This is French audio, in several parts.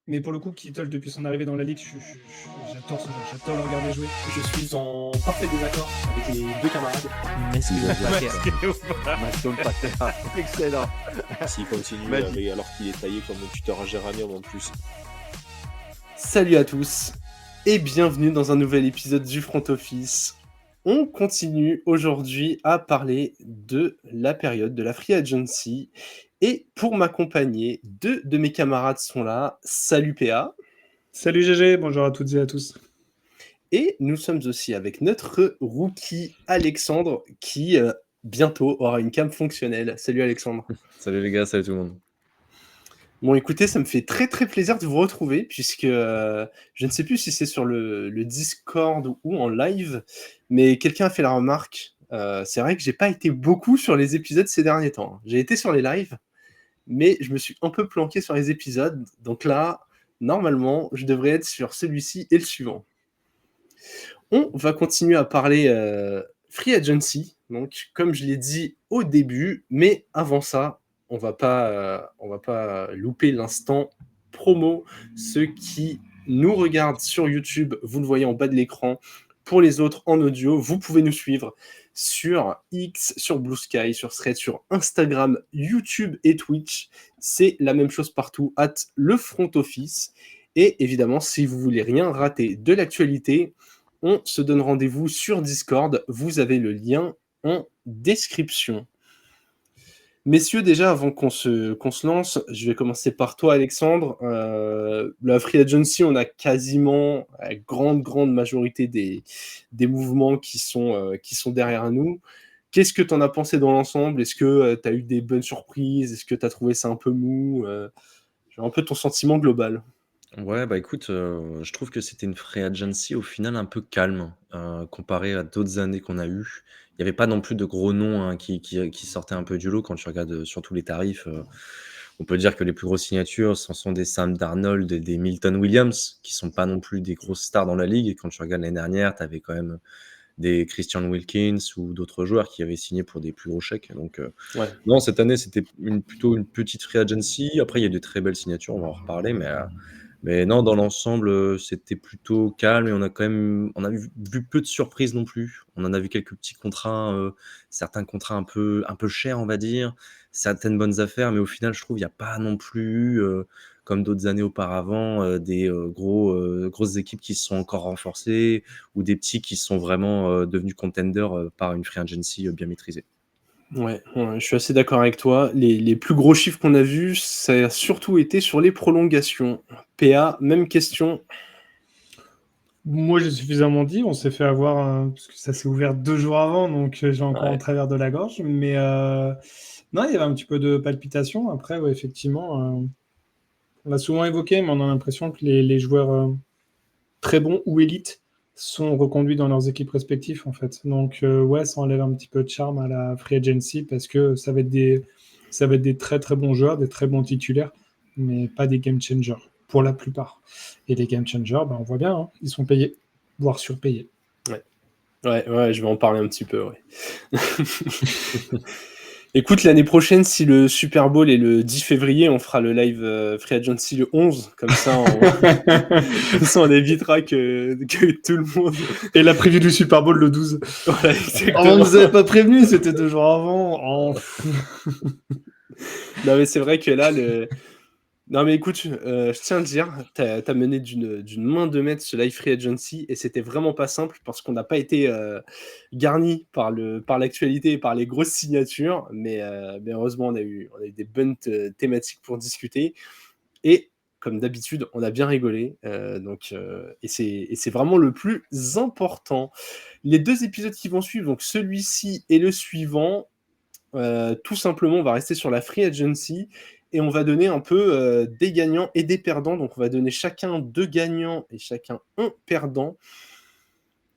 Mais pour le coup, Kittle, depuis son arrivée dans la ligue, j'adore ce joueur, j'adore le regarder jouer. Je suis en parfait désaccord avec les deux camarades. Maston Pater. Excellent. S'il continue alors qu'il est taillé comme un tuteur à géranium en plus. Salut à tous et bienvenue dans un nouvel épisode du Front Office. On continue aujourd'hui à parler de la période de la Free Agency. Et pour m'accompagner, deux de mes camarades sont là. Salut PA. Salut GG, bonjour à toutes et à tous. Et nous sommes aussi avec notre rookie Alexandre qui bientôt aura une cam fonctionnelle. Salut Alexandre. Salut les gars, salut tout le monde. Bon, écoutez, ça me fait très très plaisir de vous retrouver puisque je ne sais plus si c'est sur le Discord ou en live, mais quelqu'un a fait la remarque. C'est vrai que j'ai pas été beaucoup sur les épisodes ces derniers temps. J'ai été sur les lives, mais je me suis un peu planqué sur les épisodes. Donc là, normalement, je devrais être sur celui-ci et le suivant. On va continuer à parler Free Agency, donc comme je l'ai dit au début, mais avant ça, on va pas louper l'instant promo. Ceux qui nous regardent sur YouTube, vous le voyez en bas de l'écran. Pour les autres en audio, vous pouvez nous suivre sur X, sur Blue Sky, sur Threads, sur Instagram, YouTube et Twitch. C'est la même chose partout, @le front office. Et évidemment, si vous voulez rien rater de l'actualité, on se donne rendez-vous sur Discord. Vous avez le lien en description. Messieurs, déjà, avant qu'on se lance, je vais commencer par toi, Alexandre. La Free Agency, on a quasiment la grande majorité des mouvements qui sont derrière nous. Qu'est-ce que tu en as pensé dans l'ensemble ? Est-ce que tu as eu des bonnes surprises ? Est-ce que tu as trouvé ça un peu mou ? J'ai un peu ton sentiment global. Ouais, bah écoute, je trouve que c'était une free agency au final un peu calme, comparé à d'autres années qu'on a eues. Il y avait pas non plus de gros noms, hein, qui sortaient un peu du lot quand tu regardes, surtout les tarifs. On peut dire que les plus grosses signatures, ce sont des Sam Darnold et des Milton Williams, qui sont pas non plus des grosses stars dans la ligue. Et quand tu regardes l'année dernière, tu avais quand même des Christian Wilkins ou d'autres joueurs qui avaient signé pour des plus gros chèques. Donc, Ouais. non, cette année, c'était plutôt une petite free agency. Après, il y a de très belles signatures, on va en reparler, mais non, dans l'ensemble, c'était plutôt calme et on a vu peu de surprises non plus. On en a vu quelques petits contrats, certains contrats un peu chers, on va dire, certaines bonnes affaires, mais au final, je trouve il y a pas non plus, comme d'autres années auparavant, des grosses équipes qui se sont encore renforcées ou des petits qui sont vraiment devenus contenders par une free agency bien maîtrisée. Ouais, je suis assez d'accord avec toi. Les plus gros chiffres qu'on a vus, ça a surtout été sur les prolongations. PA, même question. Moi, j'ai suffisamment dit, on s'est fait avoir, parce que ça s'est ouvert 2 jours avant, donc j'ai encore en travers de la gorge. Mais non, il y avait un petit peu de palpitation. Après, ouais, effectivement, on l'a souvent évoqué, mais on a l'impression que les joueurs très bons ou élites sont reconduits dans leurs équipes respectives, en fait. Donc, ouais, ça enlève un petit peu de charme à la Free Agency parce que ça va être des très très bons joueurs, des très bons titulaires, mais pas des game changers pour la plupart. Et les game changers, on voit bien, hein, ils sont payés, voire surpayés. Ouais, je vais en parler un petit peu, ouais. Écoute, l'année prochaine, si le Super Bowl est le 10 février, on fera le live Free Agency le 11. Comme ça, on évitera que tout le monde... Et la preview du Super Bowl le 12. Voilà, exactement. On nous avait pas prévenu, c'était 2 jours avant. Oh. Non, mais c'est vrai que là, Non mais écoute, je tiens à le dire, t'as mené d'une main de maître ce live Free Agency et c'était vraiment pas simple parce qu'on n'a pas été garni par l'actualité et par les grosses signatures, mais heureusement on a eu des bonnes thématiques pour discuter et comme d'habitude on a bien rigolé, et c'est vraiment le plus important. Les 2 épisodes qui vont suivre, donc celui-ci et le suivant, tout simplement on va rester sur la Free Agency et on va donner un peu des gagnants et des perdants. Donc on va donner chacun 2 gagnants et chacun 1 perdant.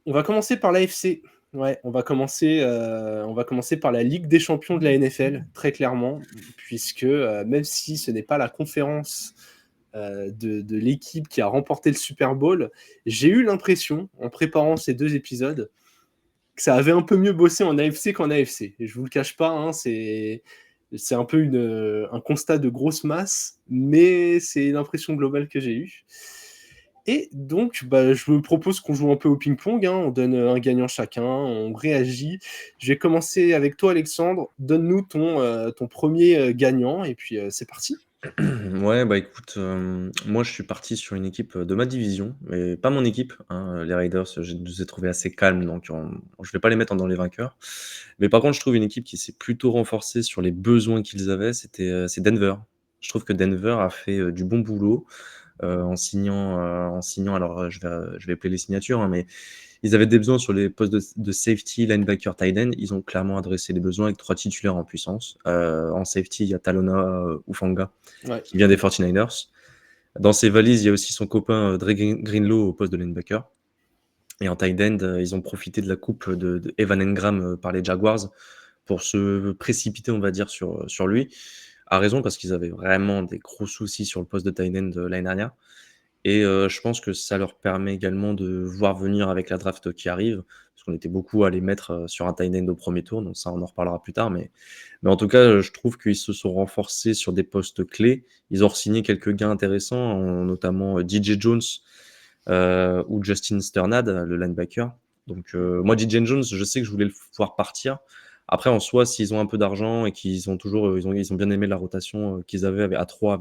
On va commencer par l'AFC. Ouais, on va commencer par la Ligue des champions de la NFL, très clairement, puisque même si ce n'est pas la conférence de l'équipe qui a remporté le Super Bowl, j'ai eu l'impression, en préparant ces 2 épisodes, que ça avait un peu mieux bossé en AFC qu'en AFC. Et je vous le cache pas, hein, C'est un peu un constat de grosse masse, mais c'est l'impression globale que j'ai eue. Et donc, je me propose qu'on joue un peu au ping-pong, hein. On donne un gagnant chacun, on réagit. Je vais commencer avec toi, Alexandre. Donne-nous ton premier gagnant, et puis c'est parti. Ouais, bah écoute, moi je suis parti sur une équipe de ma division, mais pas mon équipe, hein. Les Raiders, je les ai trouvés assez calmes, donc je vais pas les mettre dans les vainqueurs. Mais par contre, je trouve une équipe qui s'est plutôt renforcée sur les besoins qu'ils avaient, c'est Denver. Je trouve que Denver a fait du bon boulot en signant. Alors, je vais appeler les signatures, hein, mais ils avaient des besoins sur les postes de safety, linebacker, tight end. Ils ont clairement adressé les besoins avec 3 titulaires en puissance. En safety, il y a Talona Ufanga Ouais. qui vient des 49ers. Dans ses valises, il y a aussi son copain Dre Greenlow au poste de linebacker. Et en tight end, ils ont profité de la coupe de Evan Engram par les Jaguars pour se précipiter, on va dire, sur lui. À raison, parce qu'ils avaient vraiment des gros soucis sur le poste de tight end l'année dernière. Et je pense que ça leur permet également de voir venir avec la draft qui arrive, parce qu'on était beaucoup à les mettre sur un tight end au premier tour, donc ça, on en reparlera plus tard. Mais en tout cas, je trouve qu'ils se sont renforcés sur des postes clés. Ils ont re-signé quelques gains intéressants, notamment DJ Jones ou Justin Sternad, le linebacker. Donc moi, DJ Jones, je sais que je voulais le voir partir. Après, en soi, s'ils ont un peu d'argent et qu'ils ont toujours, ils ont bien aimé la rotation qu'ils avaient à 3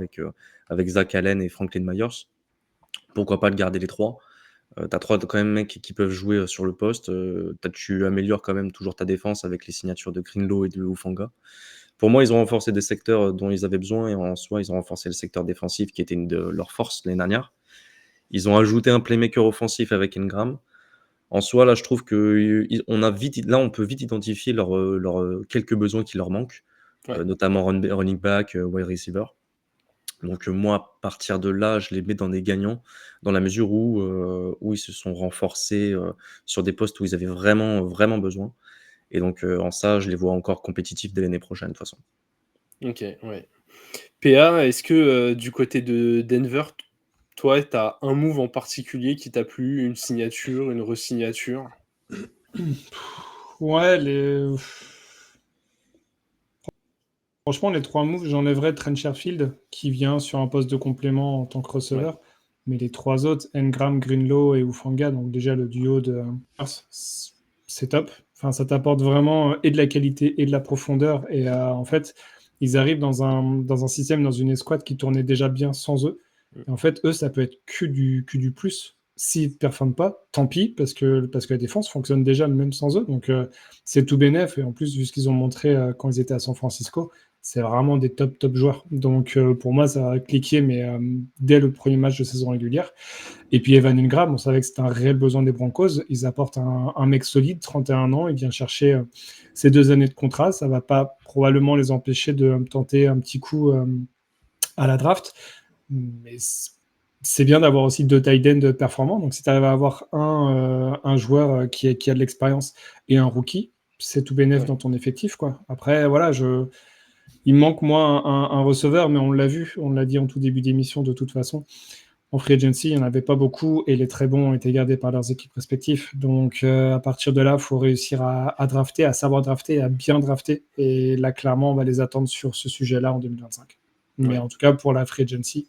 avec Zach Allen et Franklin Myers, pourquoi pas le garder les 3. Tu as 3 quand même mecs qui peuvent jouer sur le poste. Tu améliores quand même toujours ta défense avec les signatures de Greenlow et de Ufanga. Pour moi, ils ont renforcé des secteurs dont ils avaient besoin, et en soi, ils ont renforcé le secteur défensif qui était une de leurs forces l'année dernière. Ils ont ajouté un playmaker offensif avec Engram. En soi, là, je trouve on peut vite identifier leurs quelques besoins qui leur manquent, Ouais. notamment running back, wide receiver. Donc moi, à partir de là, je les mets dans des gagnants, dans la mesure où ils se sont renforcés sur des postes où ils avaient vraiment, vraiment besoin. Et donc en ça, je les vois encore compétitifs dès l'année prochaine, de toute façon. Ok, ouais. PA, est-ce que du côté de Denver, toi, tu as un move en particulier qui t'a plu, une signature, une resignature? Ouais, franchement, les 3 moves, j'enlèverais Trent Sherfield, qui vient sur un poste de complément en tant que receveur. Mais les 3 autres, Engram, Greenlow et Ufanga, donc déjà le duo de c'est top. Enfin, ça t'apporte vraiment et de la qualité et de la profondeur. Et en fait, ils arrivent dans un système, dans une escouade qui tournait déjà bien sans eux. Et en fait, eux, ça peut être que du plus. S'ils ne performent pas, tant pis, parce que la défense fonctionne déjà même sans eux. Donc, c'est tout bénef. Et en plus, vu ce qu'ils ont montré quand ils étaient à San Francisco, c'est vraiment des top joueurs. Donc, pour moi, ça a cliqué, mais dès le premier match de saison régulière. Et puis Evan Engram, on savait que c'était un réel besoin des Broncos. Ils apportent un mec solide, 31 ans. Il vient chercher ces 2 années de contrat. Ça ne va pas probablement les empêcher de tenter un petit coup à la draft. Mais c'est bien d'avoir aussi 2 tight ends performants. Donc, si tu arrives à avoir un joueur qui a de l'expérience et un rookie, c'est tout bénef dans ton effectif, quoi. Après, voilà, il me manque, moi, un receveur, mais on l'a vu, on l'a dit en tout début d'émission, de toute façon. En free agency, il n'y en avait pas beaucoup, et les très bons ont été gardés par leurs équipes respectives. Donc, à partir de là, il faut réussir à drafter, à savoir drafter, à bien drafter. Et là, clairement, on va les attendre sur ce sujet-là en 2025. Mais en tout cas, pour la free agency,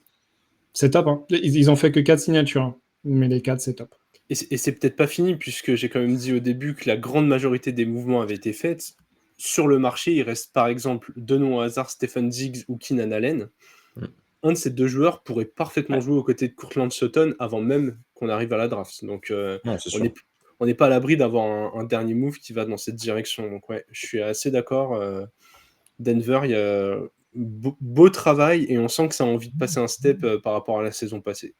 c'est top. Hein. Ils ont fait que 4 signatures, hein, mais les 4, c'est top. Et c'est peut-être pas fini, puisque j'ai quand même dit au début que la grande majorité des mouvements avaient été faits. Sur le marché, il reste par exemple 2 noms au hasard, Stephen Diggs ou Keenan Allen. Un de ces 2 joueurs pourrait parfaitement jouer aux côtés de Courtland Sutton avant même qu'on arrive à la draft. Donc on n'est pas à l'abri d'avoir un dernier move qui va dans cette direction. Donc ouais, je suis assez d'accord. Denver, il y a beau travail et on sent que ça a envie de passer un step par rapport à la saison passée.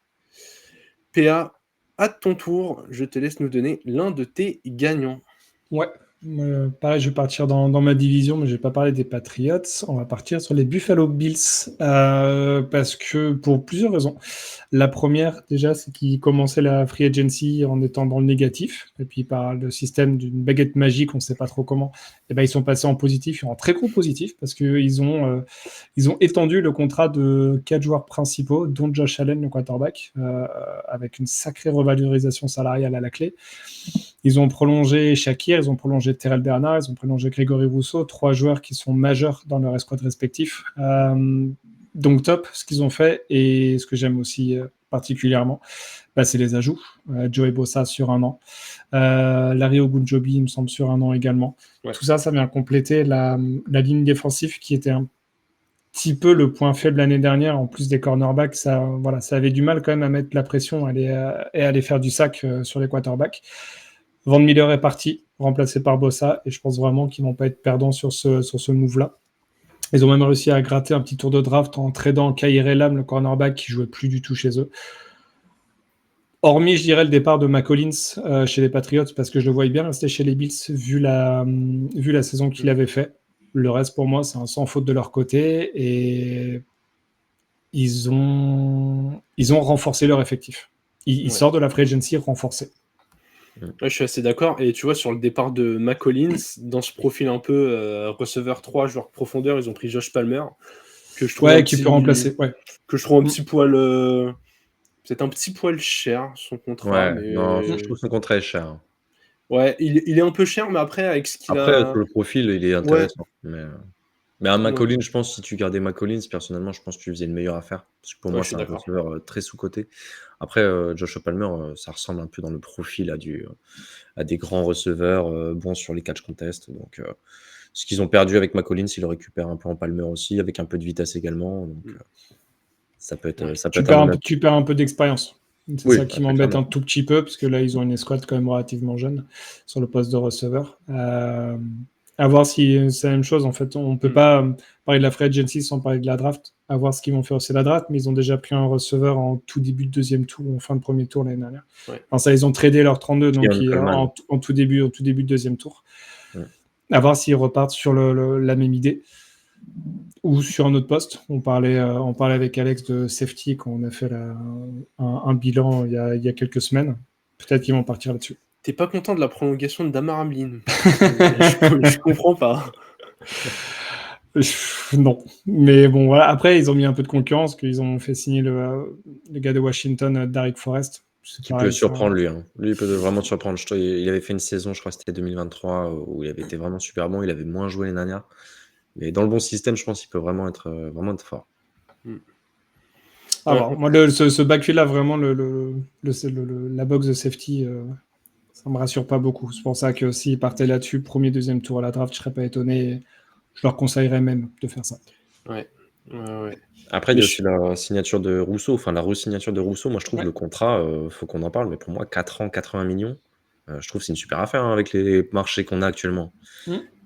PA, à ton tour, je te laisse nous donner l'un de tes gagnants. Ouais. Pareil, je vais partir dans ma division, mais je vais pas parler des Patriots. On va partir sur les Buffalo Bills parce que pour plusieurs raisons. La première, déjà, c'est qu'ils commençaient la free agency en étant dans le négatif, et puis par le système d'une baguette magique, on ne sait pas trop comment, et ben ils sont passés en positif, en très gros positif, parce qu'ils ont étendu le contrat de 4 joueurs principaux, dont Josh Allen, le quarterback, avec une sacrée revalorisation salariale à la clé. Ils ont prolongé Shakir, ils ont prolongé Terrell Bernard, ils ont prolongé Grégory Rousseau, 3 joueurs qui sont majeurs dans leur escouade respectif. Donc top ce qu'ils ont fait, et ce que j'aime aussi particulièrement, c'est les ajouts. Joey Bosa sur 1 an, Larry Ogunjobi, il me semble, sur 1 an également. Ouais. Tout ça vient compléter la ligne défensive qui était un petit peu le point faible l'année dernière, en plus des cornerbacks. Ça avait du mal quand même à mettre la pression et à aller faire du sac sur les quarterbacks. Van Miller est parti, remplacé par Bosa, et je pense vraiment qu'ils ne vont pas être perdants sur ce move-là. Ils ont même réussi à gratter un petit tour de draft en tradant Khair Elam, le cornerback, qui jouait plus du tout chez eux. Hormis, je dirais, le départ de McCollins chez les Patriots, parce que je le voyais bien rester chez les Bills, vu la saison qu'il avait fait. Le reste, pour moi, c'est un sans faute de leur côté, et ils ont renforcé leur effectif. Ils sortent de la free agency renforcée. Ouais, je suis assez d'accord. Et tu vois, sur le départ de McCollins, dans ce profil un peu receveur 3, joueur de profondeur, ils ont pris Josh Palmer, que je trouve qui peut remplacer. Ouais. Que je trouve un petit poil... peut-être un petit poil cher, son contrat. Ouais, mais... non, je trouve son contrat est cher. Ouais, il est un peu cher, mais après, avec ce qu'il Après, a... sur le profil, il est intéressant. Mais à McCollins, je pense, si tu gardais McCollins, personnellement, je pense que tu faisais une meilleure affaire. Parce que pour moi, c'est un receveur très sous-coté. Après, Joshua Palmer, ça ressemble un peu dans le profil à des grands receveurs bons sur les catch contests. Donc, ce qu'ils ont perdu avec McCollins, ils le récupèrent un peu en Palmer aussi, avec un peu de vitesse également. Donc, ça peut être. Tu perds un peu d'expérience. C'est ça qui m'embête un tout petit peu, parce que là, ils ont une escouade quand même relativement jeune sur le poste de receveur. À voir si c'est la même chose. En fait, on ne peut pas parler de la free agency sans parler de la draft. À voir ce qu'ils vont faire aussi la draft, mais ils ont déjà pris un receveur en tout début de deuxième tour, en fin de premier tour l'année dernière. Ouais. Enfin, ça, ils ont tradé leur 32, donc en tout début de deuxième tour. Ouais. À voir s'ils repartent sur la même idée ou sur un autre poste. On parlait avec Alex de safety quand on a fait un bilan il y a quelques semaines. Peut-être qu'ils vont partir là-dessus. T'es pas content de la prolongation de Damar Hamlin? Je comprends pas. Non. Mais bon, voilà. Après, ils ont mis un peu de concurrence, qu'ils ont fait signer le gars de Washington, Darrick Forrest. Qui peut surprendre, lui. Lui, il peut vraiment te surprendre. Il avait fait une saison, je crois que c'était 2023, où il avait été vraiment super bon. Il avait moins joué l'année dernière. Mais dans le bon système, je pense qu'il peut vraiment être fort. Alors, moi, ce backfield-là, vraiment, la box de safety, ça me rassure pas beaucoup. C'est pour ça que s'ils partaient là-dessus, premier, deuxième tour à la draft, je serais pas étonné. Je leur conseillerais même de faire ça. Ouais. Après, il y a aussi la signature de Rousseau, enfin la re-signature de Rousseau. Moi, je trouve le contrat, faut qu'on en parle, mais pour moi, 4 ans, 80 millions, je trouve que c'est une super affaire avec les marchés qu'on a actuellement.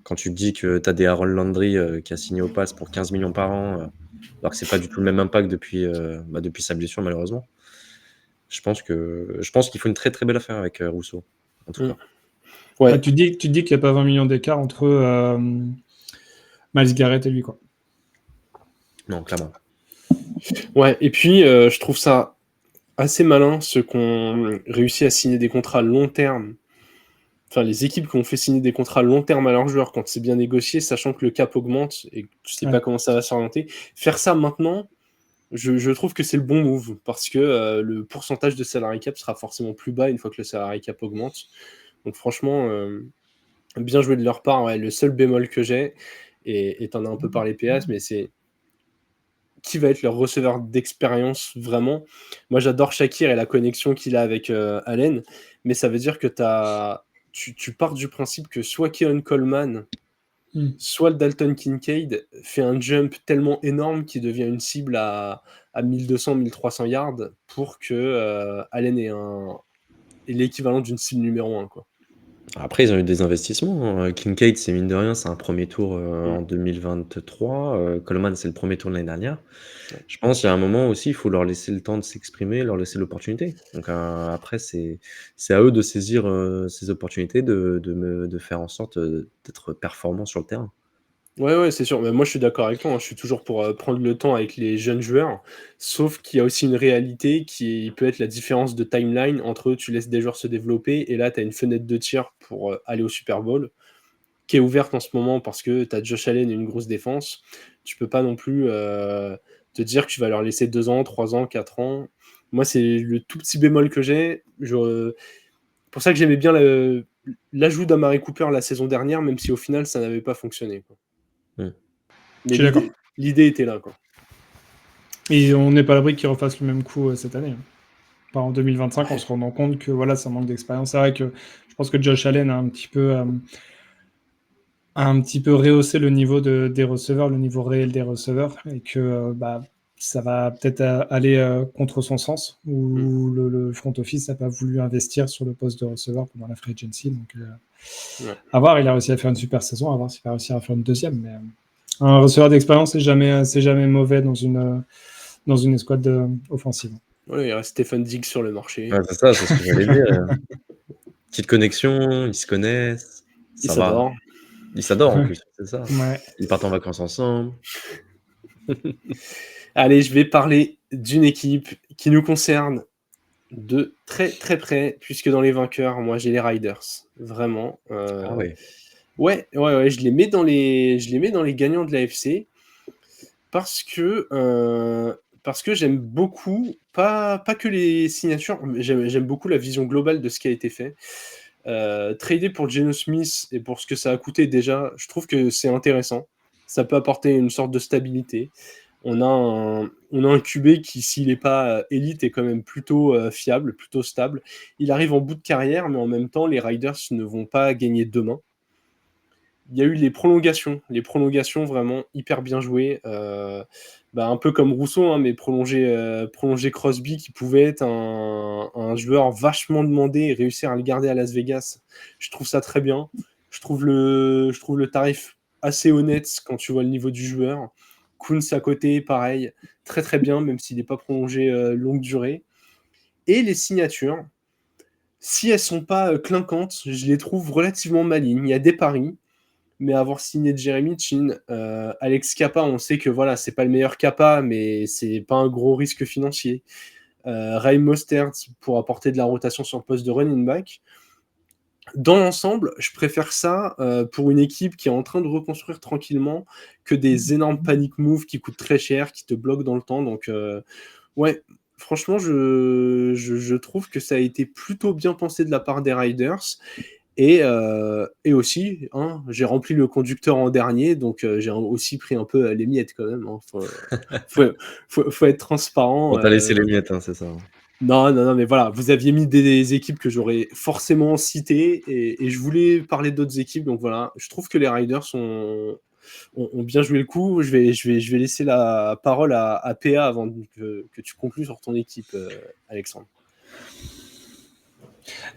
Quand tu te dis que tu as des Harold Landry qui a signé au pass pour 15 millions par an, alors que c'est pas du tout le même impact depuis sa blessure, malheureusement. Je pense qu'il faut une très très belle affaire avec Rousseau, en tout cas. Ouais. Tu dis qu'il n'y a pas 20 millions d'écart entre Myles Garrett et lui, quoi. Non, clairement. Ouais, et puis je trouve ça assez malin, ceux qui ont réussi à signer des contrats long terme. Enfin, les équipes qui ont fait signer des contrats long terme à leurs joueurs quand c'est bien négocié, sachant que le cap augmente et que tu sais pas comment ça va s'orienter. Faire ça maintenant, je trouve que c'est le bon move, parce que le pourcentage de salary cap sera forcément plus bas une fois que le salary cap augmente. Donc franchement, bien joué de leur part. Ouais, le seul bémol que j'ai, et t'en as un peu parlé PS, mais c'est qui va être leur receveur d'expérience vraiment. Moi, j'adore Shakir et la connexion qu'il a avec Allen, mais ça veut dire que tu pars du principe que soit Keon Coleman, soit le Dalton Kincaid fait un jump tellement énorme qu'il devient une cible à 1200-1300 yards pour que Allen ait l'équivalent d'une cible numéro 1, quoi. Après, ils ont eu des investissements. Kincaid, c'est mine de rien, c'est un premier tour en 2023. Coleman, c'est le premier tour de l'année dernière. Je pense qu'il y a un moment aussi, il faut leur laisser le temps de s'exprimer, leur laisser l'opportunité. Donc après, c'est à eux de saisir ces opportunités, de faire en sorte d'être performants sur le terrain. Ouais, c'est sûr. Mais moi, je suis d'accord avec toi. Je suis toujours pour prendre le temps avec les jeunes joueurs. Sauf qu'il y a aussi une réalité qui peut être la différence de timeline entre tu laisses des joueurs se développer et là, tu as une fenêtre de tir pour aller au Super Bowl qui est ouverte en ce moment parce que tu as Josh Allen et une grosse défense. Tu peux pas non plus te dire que tu vas leur laisser 2 ans, 3 ans, 4 ans. Moi, c'est le tout petit bémol que j'ai. Pour ça que j'aimais bien l'ajout d'Amari Cooper la saison dernière, même si au final ça n'avait pas fonctionné, quoi. Mm. Mais Je suis d'accord. l'idée était là, quoi. Et on n'est pas à l'abri qu'ils refassent le même coup cette année. Enfin, en 2025, en se rendant compte que voilà, ça manque d'expérience. C'est vrai que je pense que Josh Allen a un petit peu rehaussé le niveau des receveurs, le niveau réel des receveurs, et que ça va peut-être aller contre son sens, où le front office n'a pas voulu investir sur le poste de receveur pendant la free agency. Donc, à voir, il a réussi à faire une super saison, à voir s'il va réussir à faire une deuxième. Mais un receveur d'expérience, c'est jamais mauvais dans une escouade offensive. Ouais, il reste Stephen Diggs sur le marché. Ouais, c'est ça, c'est ce que j'allais dire. Petite connexion, ils se connaissent, Ils ça va. s'adorent. Ils s'adorent en plus, c'est ça. Ouais. Ils partent en vacances ensemble. Allez, je vais parler d'une équipe qui nous concerne de très très près, puisque dans les vainqueurs, moi j'ai les Riders. Vraiment. Ah ouais. Ouais, je les mets dans les gagnants de l'AFC parce que j'aime beaucoup, pas que les signatures, mais j'aime beaucoup la vision globale de ce qui a été fait. Trader pour Geno Smith et pour ce que ça a coûté déjà, je trouve que c'est intéressant. Ça peut apporter une sorte de stabilité. On a un QB qui, s'il n'est pas élite, est quand même plutôt fiable, plutôt stable. Il arrive en bout de carrière, mais en même temps, les Riders ne vont pas gagner demain. Il y a eu les prolongations vraiment hyper bien jouées. Un peu comme Rousseau, hein, mais prolonger Crosby, qui pouvait être un joueur vachement demandé, et réussir à le garder à Las Vegas. Je trouve ça très bien. Je trouve le tarif assez honnête quand tu vois le niveau du joueur. Kuntz à côté, pareil, très très bien, même s'il n'est pas prolongé longue durée. Et les signatures, si elles sont pas clinquantes, je les trouve relativement malignes. Il y a des paris, mais avoir signé Jeremy Chin, Alex Capa, on sait que voilà, c'est pas le meilleur Capa, mais c'est pas un gros risque financier. Raheem Mostert pour apporter de la rotation sur le poste de running back. Dans l'ensemble, je préfère ça pour une équipe qui est en train de reconstruire tranquillement que des énormes panic moves qui coûtent très cher, qui te bloquent dans le temps. Donc, ouais, franchement, je trouve que ça a été plutôt bien pensé de la part des Riders. Et aussi, hein, j'ai rempli le conducteur en dernier, donc j'ai aussi pris un peu les miettes quand même. Hein. Faut être transparent. On t'a laissé les miettes, hein, c'est ça. Non, mais voilà, vous aviez mis des équipes que j'aurais forcément citées, et je voulais parler d'autres équipes, donc voilà, je trouve que les Riders ont bien joué le coup. Je vais laisser la parole à PA avant que tu conclues sur ton équipe, Alexandre.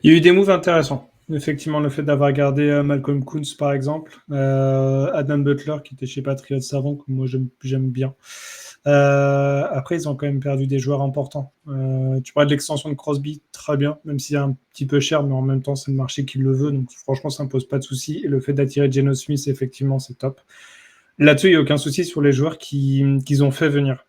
Il y a eu des moves intéressants. Effectivement, le fait d'avoir gardé Malcolm Kuntz, par exemple, Adam Butler, qui était chez Patriots avant, que moi j'aime bien. Après, ils ont quand même perdu des joueurs importants. Tu parlais de l'extension de Crosby, très bien, même s'il est un petit peu cher, mais en même temps, c'est le marché qui le veut, donc franchement, ça ne pose pas de souci. Et le fait d'attirer Geno Smith, effectivement, c'est top. Là-dessus, il n'y a aucun souci sur les joueurs qu'ils ont fait venir.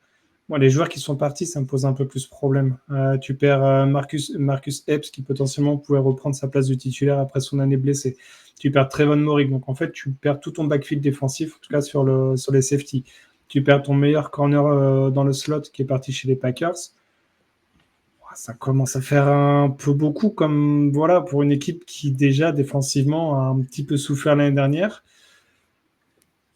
Bon, les joueurs qui sont partis, ça me pose un peu plus problème. Tu perds Marcus Epps, qui potentiellement pouvait reprendre sa place de titulaire après son année blessée. Tu perds Trevon Moehrig, donc en fait, tu perds tout ton backfield défensif, en tout cas sur les safety. Tu perds ton meilleur corner dans le slot qui est parti chez les Packers. Ça commence à faire un peu beaucoup comme voilà pour une équipe qui déjà défensivement a un petit peu souffert l'année dernière.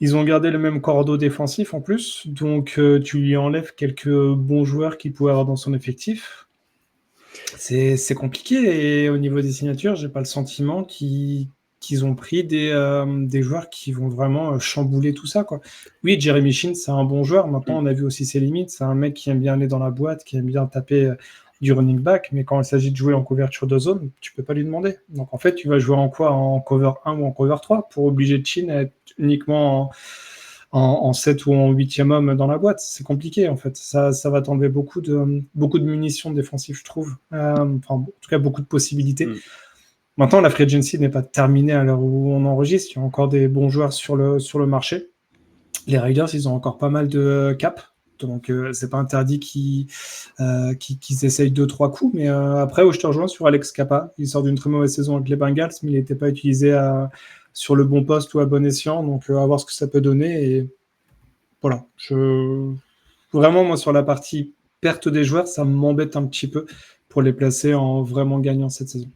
Ils ont gardé le même cordeau défensif en plus, donc tu lui enlèves quelques bons joueurs qu'il pouvait avoir dans son effectif. C'est compliqué, et au niveau des signatures, j'ai pas le sentiment qu'ils ont pris des joueurs qui vont vraiment chambouler tout ça, quoi. Oui, Jeremy Chin, c'est un bon joueur. Maintenant, on a vu aussi ses limites. C'est un mec qui aime bien aller dans la boîte, qui aime bien taper du running back, mais quand il s'agit de jouer en couverture de zone, tu peux pas lui demander. Donc en fait, tu vas jouer en quoi? En cover 1 ou en cover 3 pour obliger Chin à être uniquement en 7 ou en 8e homme dans la boîte. C'est compliqué, en fait. Ça va t'enlever beaucoup de munitions défensives, je trouve. En tout cas, beaucoup de possibilités. Maintenant, la free agency n'est pas terminée à l'heure où on enregistre. Il y a encore des bons joueurs sur le marché. Les Raiders, ils ont encore pas mal de cap. Donc, c'est pas interdit qu'ils essayent 2-3 coups. Mais après, où je te rejoins sur Alex Capa, il sort d'une très mauvaise saison avec les Bengals, mais il n'était pas utilisé sur le bon poste ou à bon escient. Donc, à voir ce que ça peut donner. Et voilà. Vraiment, moi, sur la partie perte des joueurs, ça m'embête un petit peu pour les placer en vraiment gagnant cette saison.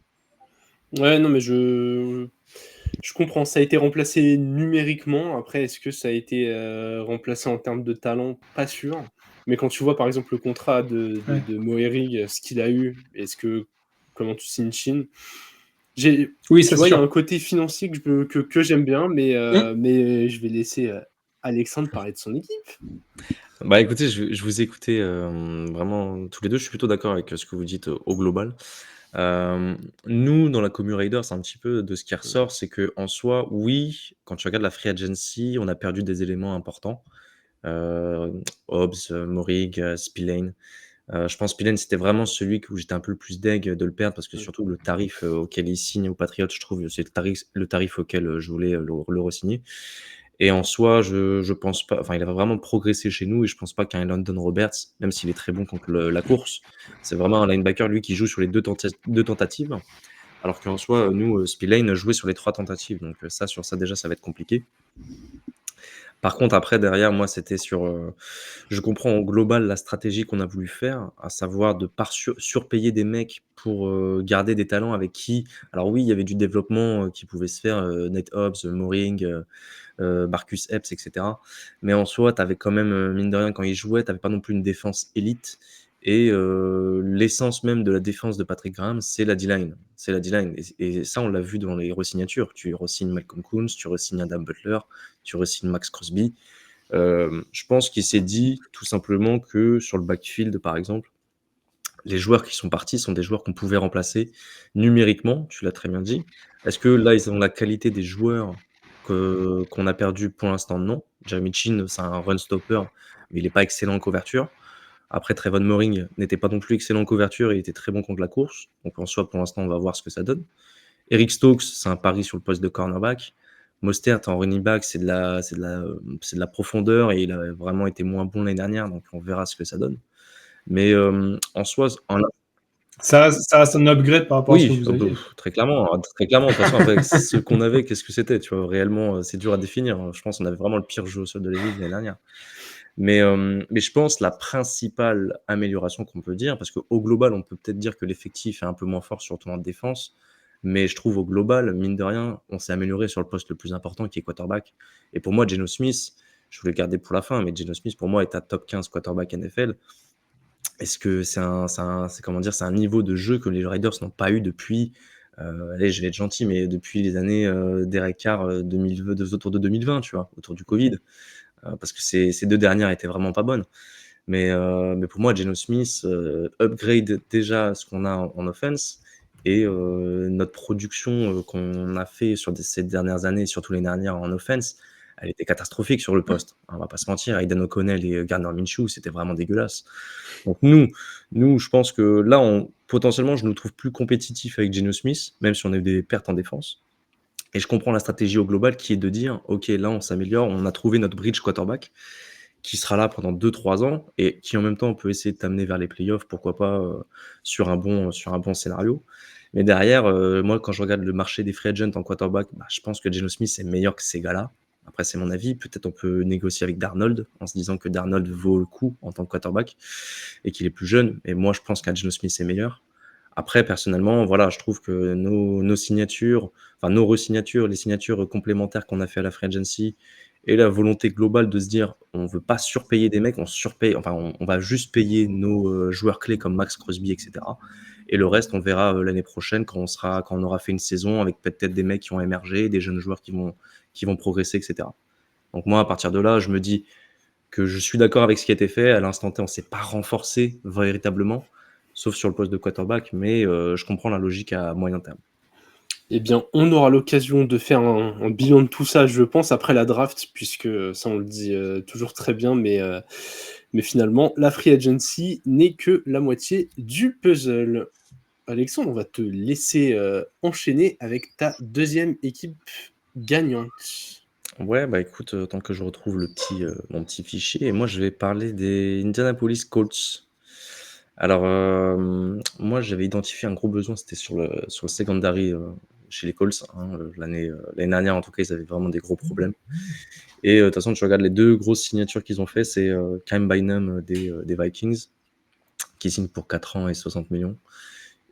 Ouais, non, mais je comprends. Ça a été remplacé numériquement. Après, est-ce que ça a été remplacé en termes de talent? Pas sûr. Mais quand tu vois, par exemple, le contrat Ouais. de Moehrig, ce qu'il a eu, comment tu signes Chine, Oui, tu ça c'est vois, il y a sûr. un côté financier que j'aime bien, Mmh. mais je vais laisser Alexandre parler de son équipe. Bah, écoutez, je vous ai écouté, vraiment tous les 2. Je suis plutôt d'accord avec, ce que vous dites, au global. Nous, dans la commu Raiders, un petit peu de ce qui ressort, c'est qu'en soi, oui, quand tu regardes la free agency, on a perdu des éléments importants. Hobbs, Moehrig, Spillane. Je pense Spillane, c'était vraiment celui où j'étais un peu le plus deg de le perdre parce que Mm. surtout le tarif, auquel il signe aux Patriots, je trouve, c'est le tarif auquel, je voulais, le re-signer. Et en soi, je pense pas, enfin, il a vraiment progressé chez nous et je pense pas qu'un London Roberts, même s'il est très bon contre la course, c'est vraiment un linebacker, lui, qui joue sur les deux tentatives. Alors qu'en soi, nous, Spillane jouait sur les 3 tentatives. Donc, ça, sur ça, déjà, ça va être compliqué. Par contre, après, derrière, moi, c'était sur. Je comprends en global la stratégie qu'on a voulu faire, à savoir de pas surpayer des mecs pour garder des talents avec qui. Alors, oui, il y avait du développement qui pouvait se faire, Nate Hobbs, Mooring, Marcus Epps, etc. Mais en soi, tu avais quand même, mine de rien, quand ils jouaient, tu n'avais pas non plus une défense élite. Et l'essence même de la défense de Patrick Graham, c'est la D-line. C'est la D-line. Et ça, on l'a vu dans les re-signatures. Tu re-signes Malcolm Koonce, tu re-signes Adam Butler, tu re-signes Max Crosby. Je pense qu'il s'est dit tout simplement que sur le backfield, par exemple, les joueurs qui sont partis sont des joueurs qu'on pouvait remplacer numériquement, tu l'as très bien dit. Est-ce que là, ils ont la qualité des joueurs qu'on a perdu pour l'instant? Non. Jeremy Chin, c'est un run stopper, mais il n'est pas excellent en couverture. Après, Trevon Moehrig n'était pas non plus excellent en couverture, il était très bon contre la course. Donc en soi, pour l'instant, on va voir ce que ça donne. Eric Stokes, c'est un pari sur le poste de cornerback. Mostert en running back, c'est de la profondeur et il a vraiment été moins bon l'année dernière, donc on verra ce que ça donne. Mais en soi, Ça reste un upgrade par rapport à ce que oui, vous aviez. très clairement, hein, très clairement. De toute façon, avec ce qu'on avait, qu'est-ce que c'était, tu vois? Réellement, c'est dur à définir, hein. Je pense qu'on avait vraiment le pire jeu au sol de la ligue l'année dernière. Mais je pense la principale amélioration qu'on peut dire, parce qu'au global, on peut peut-être dire que l'effectif est un peu moins fort, surtout en défense, mais je trouve au global, mine de rien, on s'est amélioré sur le poste le plus important qui est quarterback. Et pour moi, Geno Smith, je voulais le garder pour la fin, mais Geno Smith, pour moi, est un top 15 quarterback NFL. Est-ce que comment dire, c'est un niveau de jeu que les Raiders n'ont pas eu depuis, allez, je vais être gentil, mais depuis les années Derek Carr, 2020, autour de 2020, tu vois, autour du Covid, parce que ces 2 dernières étaient vraiment pas bonnes. Mais pour moi, Geno Smith upgrade déjà ce qu'on a en offense et notre production qu'on a fait sur ces dernières années, surtout les dernières en offense, elle était catastrophique sur le poste. On va pas se mentir, Aidan O'Connell et Gardner Minshew, c'était vraiment dégueulasse. Donc nous, je pense que là, potentiellement, je nous trouve plus compétitifs avec Geno Smith, même si on a eu des pertes en défense. Et je comprends la stratégie au global qui est de dire, OK, là, on s'améliore, on a trouvé notre bridge quarterback qui sera là pendant 2-3 ans et qui en même temps peut essayer de t'amener vers les playoffs, pourquoi pas sur un bon scénario. Mais derrière, moi, quand je regarde le marché des free agents en quarterback, bah, je pense que Geno Smith est meilleur que ces gars-là. Après, c'est mon avis. Peut-être on peut négocier avec Darnold en se disant que Darnold vaut le coup en tant que quarterback et qu'il est plus jeune. Et moi, je pense qu'un Geno Smith est meilleur. Après, personnellement, voilà, je trouve que nos signatures, enfin nos re-signatures, les signatures complémentaires qu'on a fait à la free agency et la volonté globale de se dire on veut pas surpayer des mecs, on surpaye, enfin on va juste payer nos joueurs clés comme Max Crosby, etc. Et le reste, on verra l'année prochaine quand on aura fait une saison avec peut-être des mecs qui ont émergé, des jeunes joueurs qui vont progresser, etc. Donc moi, à partir de là, je me dis que je suis d'accord avec ce qui a été fait. À l'instant T, on ne s'est pas renforcé véritablement, sauf sur le poste de quarterback, mais je comprends la logique à moyen terme. Eh bien, on aura l'occasion de faire un bilan de tout ça, je pense, après la draft, puisque ça, on le dit toujours très bien, mais finalement, la free agency n'est que la moitié du puzzle. Alexandre, on va te laisser enchaîner avec ta deuxième équipe gagnante. Ouais, bah écoute, tant que je retrouve mon petit fichier, et moi je vais parler des Indianapolis Colts. Alors, moi j'avais identifié un gros besoin, c'était sur le secondary chez les Colts, hein, l'année dernière en tout cas, ils avaient vraiment des gros problèmes. Et de toute façon, tu regardes les 2 grosses signatures qu'ils ont fait, c'est Cam Bynum des Vikings, qui signe pour 4 ans et 60 millions.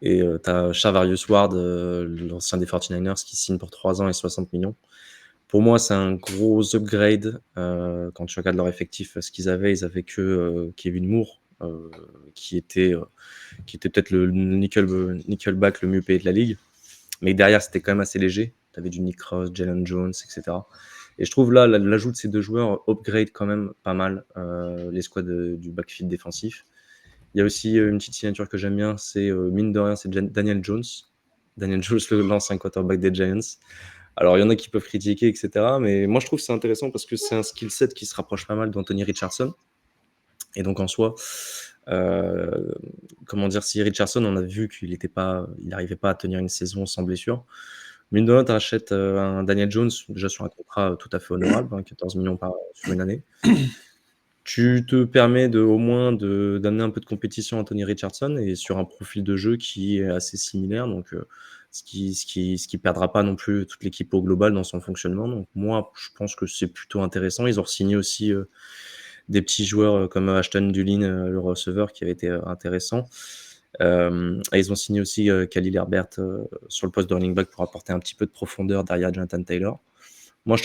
Et tu as Charvarius Ward, l'ancien des 49ers, qui signe pour 3 ans et 60 millions. Pour moi, c'est un gros upgrade quand tu regardes leur effectif. Ce qu'ils avaient, ils avaient que Kevin Moore, qui était peut-être le nickelback le mieux payé de la ligue. Mais derrière, c'était quand même assez léger. Tu avais du Nick Ross, Jalen Jones, etc. Et je trouve là, l'ajout de ces 2 joueurs upgrade quand même pas mal les squads du backfield défensif. Il y a aussi une petite signature que j'aime bien, c'est mine de rien, c'est Daniel Jones. Daniel Jones, l'ancien quarterback des Giants. Alors, il y en a qui peuvent critiquer, etc. Mais moi, je trouve que c'est intéressant parce que c'est un skill set qui se rapproche pas mal d'Anthony Richardson. Et donc, en soi, comment dire, si Richardson, on a vu qu'il n'arrivait pas à tenir une saison sans blessure. Mine de rien, tu achètes un Daniel Jones, déjà sur un contrat tout à fait honorable, 14 millions sur une année. Tu te permets au moins d'amener un peu de compétition à Anthony Richardson et sur un profil de jeu qui est assez similaire. Donc, ce qui perdra pas non plus toute l'équipe au global dans son fonctionnement. Donc, moi, je pense que c'est plutôt intéressant. Ils ont signé aussi des petits joueurs comme Ashton Dulin, le receveur, qui avait été intéressant. Et ils ont signé aussi Khalil Herbert sur le poste de running back pour apporter un petit peu de profondeur derrière Jonathan Taylor. Moi, je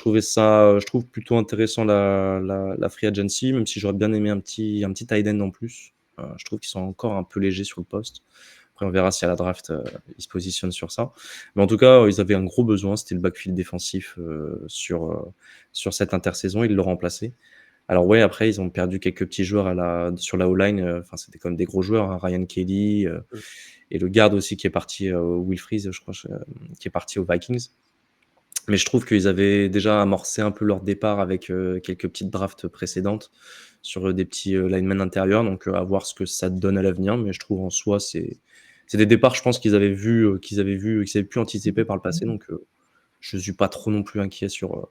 trouve plutôt intéressant la free agency, même si j'aurais bien aimé un petit tight end en plus. Je trouve qu'ils sont encore un peu légers sur le poste. Après, on verra si à la draft, ils se positionnent sur ça. Mais en tout cas, ils avaient un gros besoin, c'était le backfield défensif sur cette intersaison. Ils l'ont remplacé. Alors ouais, après, ils ont perdu quelques petits joueurs sur la O-line. C'était comme des gros joueurs, hein, Ryan Kelly et le garde aussi qui est parti, Will Freeze, je crois, qui est parti aux Vikings. Mais je trouve qu'ils avaient déjà amorcé un peu leur départ avec quelques petites drafts précédentes sur des petits linemen intérieurs. Donc, à voir ce que ça donne à l'avenir. Mais je trouve en soi, c'est des départs, je pense, qu'ils avaient pu anticiper par le passé. Donc, je ne suis pas trop non plus inquiet sur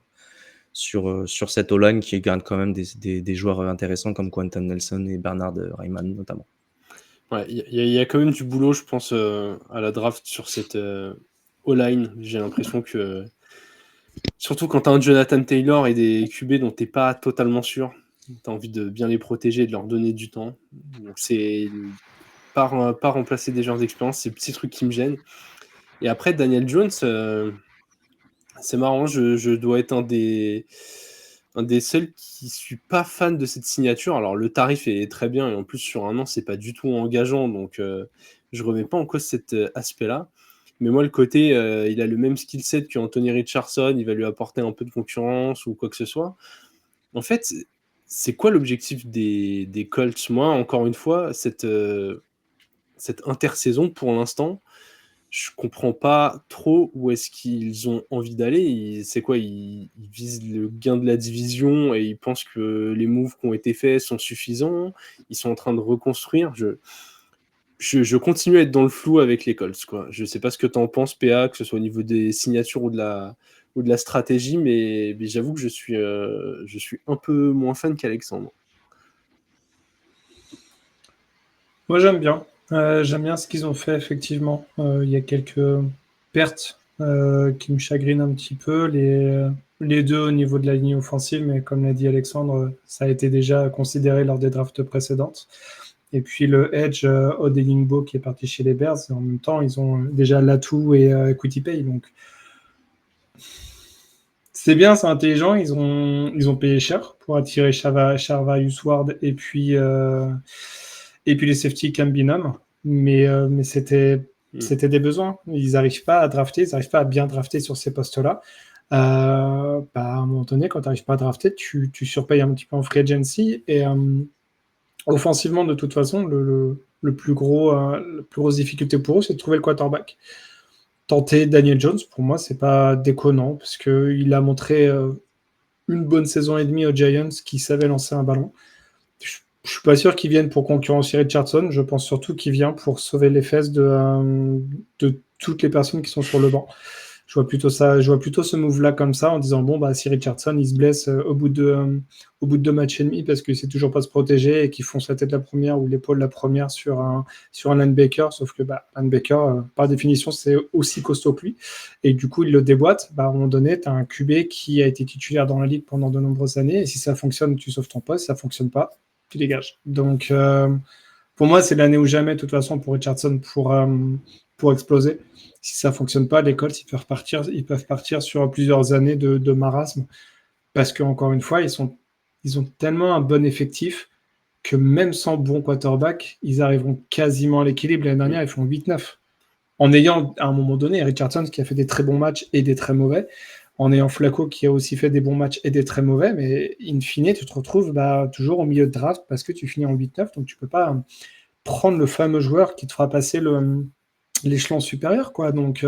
cette O-line qui garde quand même des joueurs intéressants comme Quentin Nelson et Bernard Raimann notamment. Ouais, il y a quand même du boulot, je pense, à la draft sur cette O-line. J'ai l'impression que surtout quand tu as un Jonathan Taylor et des QB dont tu n'es pas totalement sûr, tu as envie de bien les protéger et de leur donner du temps. Donc, c'est pas remplacer des joueurs d'expérience, c'est le petit truc qui me gêne. Et après, Daniel Jones, c'est marrant, je dois être un des seuls qui suis pas fan de cette signature. Alors, le tarif est très bien et en plus, sur 1 an, c'est pas du tout engageant. Donc, je remets pas en cause cet aspect-là. Mais moi, le côté, il a le même skill set qu'Anthony Richardson, il va lui apporter un peu de concurrence ou quoi que ce soit. En fait, c'est quoi l'objectif des Colts? Moi, encore une fois, cette intersaison, pour l'instant, je comprends pas trop où est-ce qu'ils ont envie d'aller. C'est quoi? Ils visent le gain de la division et ils pensent que les moves qui ont été faits sont suffisants. Ils sont en train de reconstruire. Je continue à être dans le flou avec les Colts, quoi. Je sais pas ce que tu en penses, PA, que ce soit au niveau des signatures ou de la stratégie, mais j'avoue que je suis un peu moins fan qu'Alexandre. Moi, j'aime bien. J'aime bien ce qu'ils ont fait, effectivement. Il y a quelques pertes qui me chagrinent un petit peu. Les deux au niveau de la ligne offensive, mais comme l'a dit Alexandre, ça a été déjà considéré lors des drafts précédentes. Et puis le edge Odeyingbo qui est parti chez les Bears. Et en même temps, ils ont déjà Latou et Equity Pay. Donc, c'est bien, c'est intelligent. Ils ont payé cher pour attirer Charvarius Ward et puis les safety Cam Bingham. Mais c'était des besoins. Ils n'arrivent pas à drafter, ils n'arrivent pas à bien drafter sur ces postes-là. À un moment donné, quand tu n'arrives pas à drafter, tu surpayes un petit peu en free agency. Et offensivement, de toute façon, la plus grosse difficulté pour eux, c'est de trouver le quarterback. Tenter Daniel Jones, pour moi, c'est pas déconnant, parce qu'il a montré une bonne saison et demie aux Giants qui savaient lancer un ballon. Je suis pas sûr qu'il vienne pour concurrencer Richardson. Je pense surtout qu'il vient pour sauver les fesses de toutes les personnes qui sont sur le banc. Je vois plutôt ce move-là comme ça, en disant bon, si Richardson il se blesse au bout de 2 matchs et demi parce qu'il sait toujours pas se protéger et qu'il fonce la tête la première ou l'épaule la première sur un linebacker, sauf que linebacker par définition c'est aussi costaud que lui, et du coup il le déboîte. À un moment donné, tu as un QB qui a été titulaire dans la ligue pendant de nombreuses années, et si ça fonctionne, tu sauves ton poste, si ça fonctionne pas, tu dégages. Donc pour moi, c'est l'année ou jamais, de toute façon, pour Richardson pour exploser. Si ça ne fonctionne pas, les Colts, ils peuvent partir sur plusieurs années de marasme. Parce qu'encore une fois, ils ont tellement un bon effectif que même sans bon quarterback, ils arriveront quasiment à l'équilibre. L'année dernière, ils font 8-9. En ayant, à un moment donné, Richardson qui a fait des très bons matchs et des très mauvais, en ayant Flacco qui a aussi fait des bons matchs et des très mauvais, mais in fine, tu te retrouves toujours au milieu de draft parce que tu finis en 8-9, donc tu peux pas prendre le fameux joueur qui te fera passer l'échelon supérieur, quoi. Donc,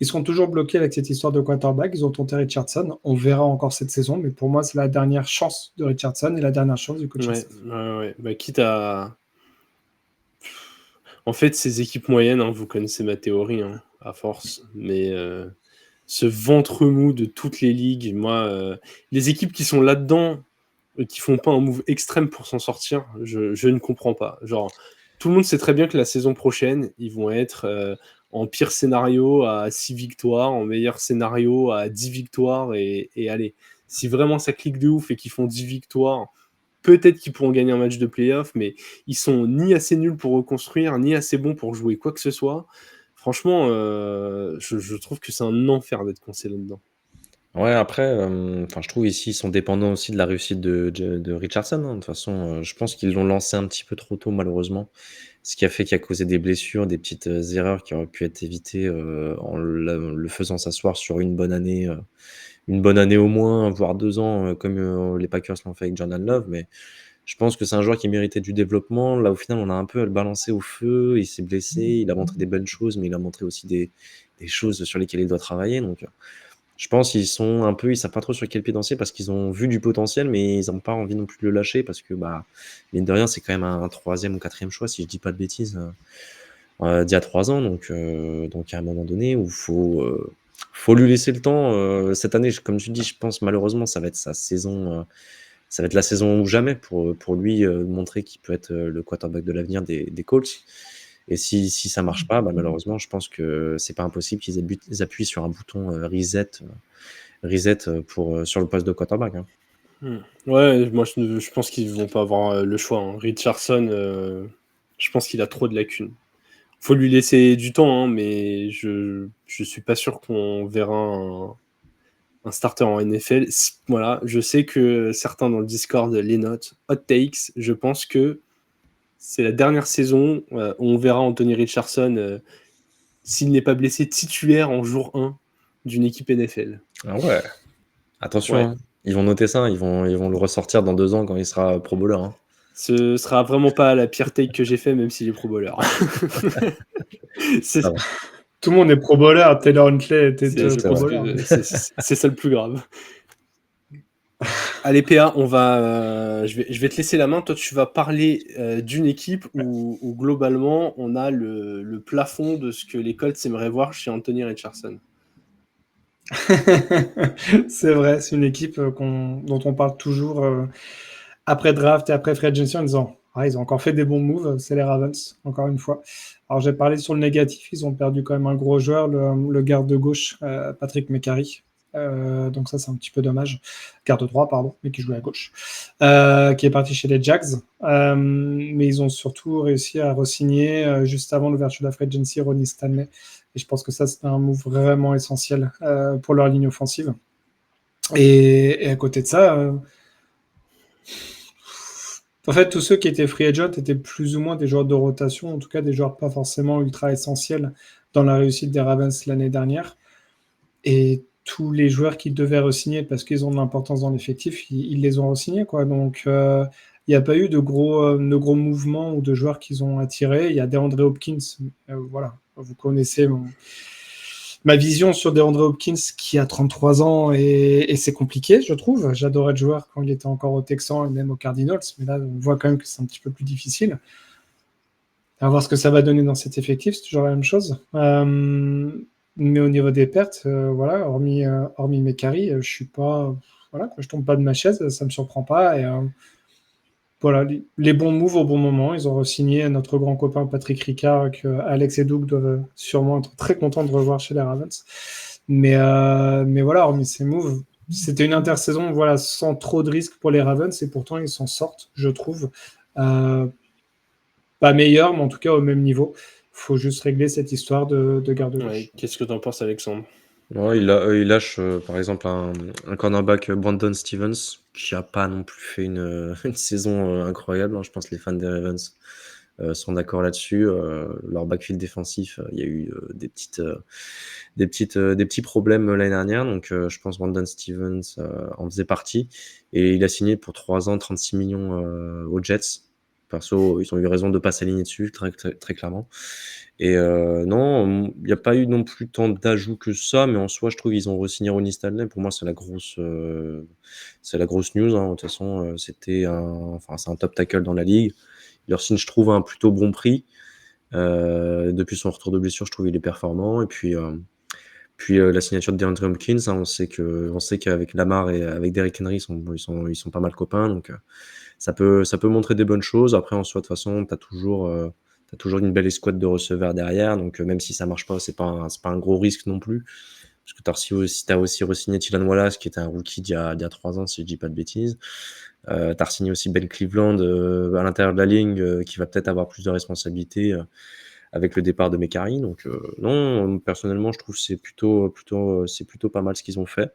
ils seront toujours bloqués avec cette histoire de quarterback. Ils ont tenté Richardson. On verra encore cette saison, mais pour moi, c'est la dernière chance de Richardson et la dernière chance du coaching staff. Ouais. Bah, quitte à... En fait, ces équipes moyennes, hein, vous connaissez ma théorie, hein, à force, mais ce ventre mou de toutes les ligues, moi, les équipes qui sont là-dedans, qui font pas un move extrême pour s'en sortir, je ne comprends pas. Genre, tout le monde sait très bien que la saison prochaine, ils vont être en pire scénario à 6 victoires, en meilleur scénario à 10 victoires, et allez, si vraiment ça clique de ouf et qu'ils font 10 victoires, peut-être qu'ils pourront gagner un match de playoff, mais ils sont ni assez nuls pour reconstruire, ni assez bons pour jouer quoi que ce soit. Franchement, je trouve que c'est un enfer d'être coincé là-dedans. Ouais, après, je trouve ici, ils sont dépendants aussi de la réussite de Richardson, hein. De toute façon, je pense qu'ils l'ont lancé un petit peu trop tôt, malheureusement. Ce qui a fait qu'il a causé des blessures, des petites erreurs qui auraient pu être évitées en le faisant s'asseoir sur une bonne année au moins, voire 2 ans, comme les Packers l'ont fait avec Jordan Love. Mais je pense que c'est un joueur qui méritait du développement. Là, au final, on a un peu à le balancer au feu. Il s'est blessé, il a montré des bonnes choses, mais il a montré aussi des choses sur lesquelles il doit travailler. Donc, je pense qu'ils sont un peu, ils savent pas trop sur quel pied danser parce qu'ils ont vu du potentiel, mais ils n'ont pas envie non plus de le lâcher parce que, mine de rien, c'est quand même un 3e ou 4e choix, si je dis pas de bêtises, d'il y a 3 ans. Donc, à un moment donné où faut lui laisser le temps. Cette année, comme tu dis, je pense malheureusement, ça va être sa saison. Ça va être la saison ou jamais pour lui montrer qu'il peut être le quarterback de l'avenir des Colts. Et si ça marche pas, malheureusement, je pense que c'est pas impossible qu'ils appuient sur un bouton reset sur le poste de quarterback, hein. Ouais, moi je pense qu'ils vont pas avoir le choix, hein. Richardson, je pense qu'il a trop de lacunes. Faut lui laisser du temps, hein, mais je suis pas sûr qu'on verra un starter en NFL. Voilà, je sais que certains dans le Discord les notent. Hot takes, je pense que c'est la dernière saison où on verra Anthony Richardson s'il n'est pas blessé titulaire en jour 1 d'une équipe NFL. Ah ouais. Attention, Ouais. hein. Ils vont noter ça, ils vont le ressortir dans 2 ans quand il sera Pro Bowler, hein. Ce sera vraiment pas la pire take que j'ai fait, même s'il est Pro Bowler. Ça va. Tout le monde est Pro Bowler. Taylor Huntley était C'est Pro Bowler. ça le plus grave. Allez PA, je vais te laisser la main. Toi, tu vas parler d'une équipe où globalement on a le plafond de ce que les Colts aimeraient voir chez Anthony Richardson. C'est vrai, c'est une équipe dont on parle toujours après draft et après free agency en disant ils ont encore fait des bons moves, c'est les Ravens, encore une fois. Alors j'ai parlé sur le négatif, ils ont perdu quand même un gros joueur, le garde de gauche, Patrick Mekari. Donc ça c'est un petit peu dommage. Garde droit, pardon, mais qui jouait à gauche. Qui est parti chez les Jags. Mais ils ont surtout réussi à re-signer juste avant l'ouverture de la free agency Ronnie Stanley. Et je pense que ça, c'est un move vraiment essentiel pour leur ligne offensive. Et à côté de ça, en fait, tous ceux qui étaient free agent étaient plus ou moins des joueurs de rotation, en tout cas des joueurs pas forcément ultra essentiels dans la réussite des Ravens l'année dernière. Et tous les joueurs qui devaient re-signer parce qu'ils ont de l'importance dans l'effectif, ils les ont re-signés, quoi. Donc, il n'y a pas eu de gros mouvements ou de joueurs qu'ils ont attirés. Il y a DeAndre Hopkins, voilà, vous connaissez ma vision sur DeAndre Hopkins qui a 33 ans et c'est compliqué, je trouve. J'adorais le joueur quand il était encore au Texans et même aux Cardinals, mais là, on voit quand même que c'est un petit peu plus difficile. À voir ce que ça va donner dans cet effectif, c'est toujours la même chose. Mais au niveau des pertes, voilà, hormis Mekari, je suis pas, voilà, je tombe pas de ma chaise, ça me surprend pas. Et voilà, les bons moves au bon moment. Ils ont re-signé notre grand copain Patrick Ricard, que Alex et Doug doivent sûrement être très contents de revoir chez les Ravens. Mais voilà, hormis ces moves, c'était une intersaison, voilà, sans trop de risques pour les Ravens, et pourtant ils s'en sortent, je trouve. pas meilleur, mais en tout cas au même niveau. Faut juste régler cette histoire de garde gauche. Ouais, qu'est-ce que t'en penses, Alexandre? Ouais, il lâche par exemple un cornerback Brandon Stevens qui a pas non plus fait une saison incroyable. Hein. Je pense que les fans des Ravens sont d'accord là-dessus. Leur backfield défensif, il y a eu des petits problèmes l'année dernière. Donc je pense que Brandon Stevens en faisait partie. Et il a signé pour 3 ans 36 millions aux Jets. Perso, ils ont eu raison de pas s'aligner dessus, très clairement. Et non, il n'y a pas eu non plus tant d'ajouts que ça, mais en soi, je trouve qu'ils ont re-signé Ronnie Stanley. Pour moi, c'est la grosse news. Hein. De toute façon, c'est un top tackle dans la ligue. Il leur signe, je trouve, un plutôt bon prix. Depuis son retour de blessure, je trouve qu'il est performant. Et puis la signature de DeAndre Hopkins, hein, on sait qu'avec Lamar et avec Derrick Henry, ils sont pas mal copains. Donc ça peut montrer des bonnes choses. Après, en soi, de toute façon, t'as toujours une belle escouade de receveurs derrière. Donc même si ça marche pas, c'est pas un gros risque non plus. Parce que t'as aussi re-signé Tylan Wallace, qui était un rookie d'il y a 3 ans, si je dis pas de bêtises. T'as re-signé aussi Ben Cleveland à l'intérieur de la ligne, qui va peut-être avoir plus de responsabilités avec le départ de Mekari. Donc non, personnellement, je trouve que c'est plutôt pas mal ce qu'ils ont fait.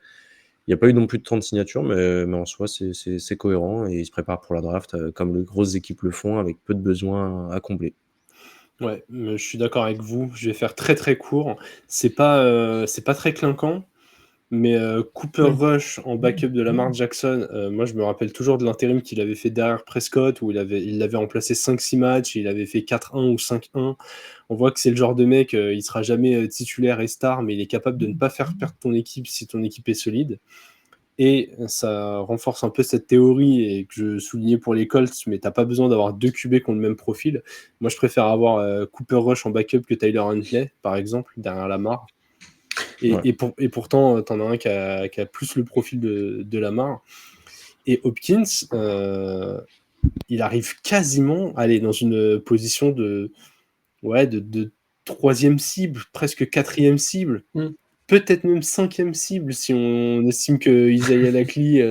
Il n'y a pas eu non plus de 30 signatures, mais en soi, c'est cohérent et ils se préparent pour la draft comme les grosses équipes le font, avec peu de besoins à combler. Ouais, je suis d'accord avec vous. Je vais faire très très court. C'est pas très clinquant, mais Cooper Oui. Rush en backup de Lamar Jackson, moi je me rappelle toujours de l'intérim qu'il avait fait derrière Prescott, où il l'avait remplacé 5-6 matchs, il avait fait 4-1 ou 5-1. On voit que c'est le genre de mec, il sera jamais titulaire et star, mais il est capable de ne pas faire perdre ton équipe si ton équipe est solide. Et ça renforce un peu cette théorie et que je soulignais pour les Colts, mais t'as pas besoin d'avoir 2 QB qui ont le même profil. Moi, je préfère avoir Cooper Rush en backup que Tyler Huntley, par exemple, derrière Lamar. Ouais. Et pourtant, t'en as un qui a plus le profil de Lamar. Et Hopkins, il arrive quasiment à aller dans une position de troisième cible, presque quatrième cible. Peut-être même 5e cible si on estime que Isaiah Likely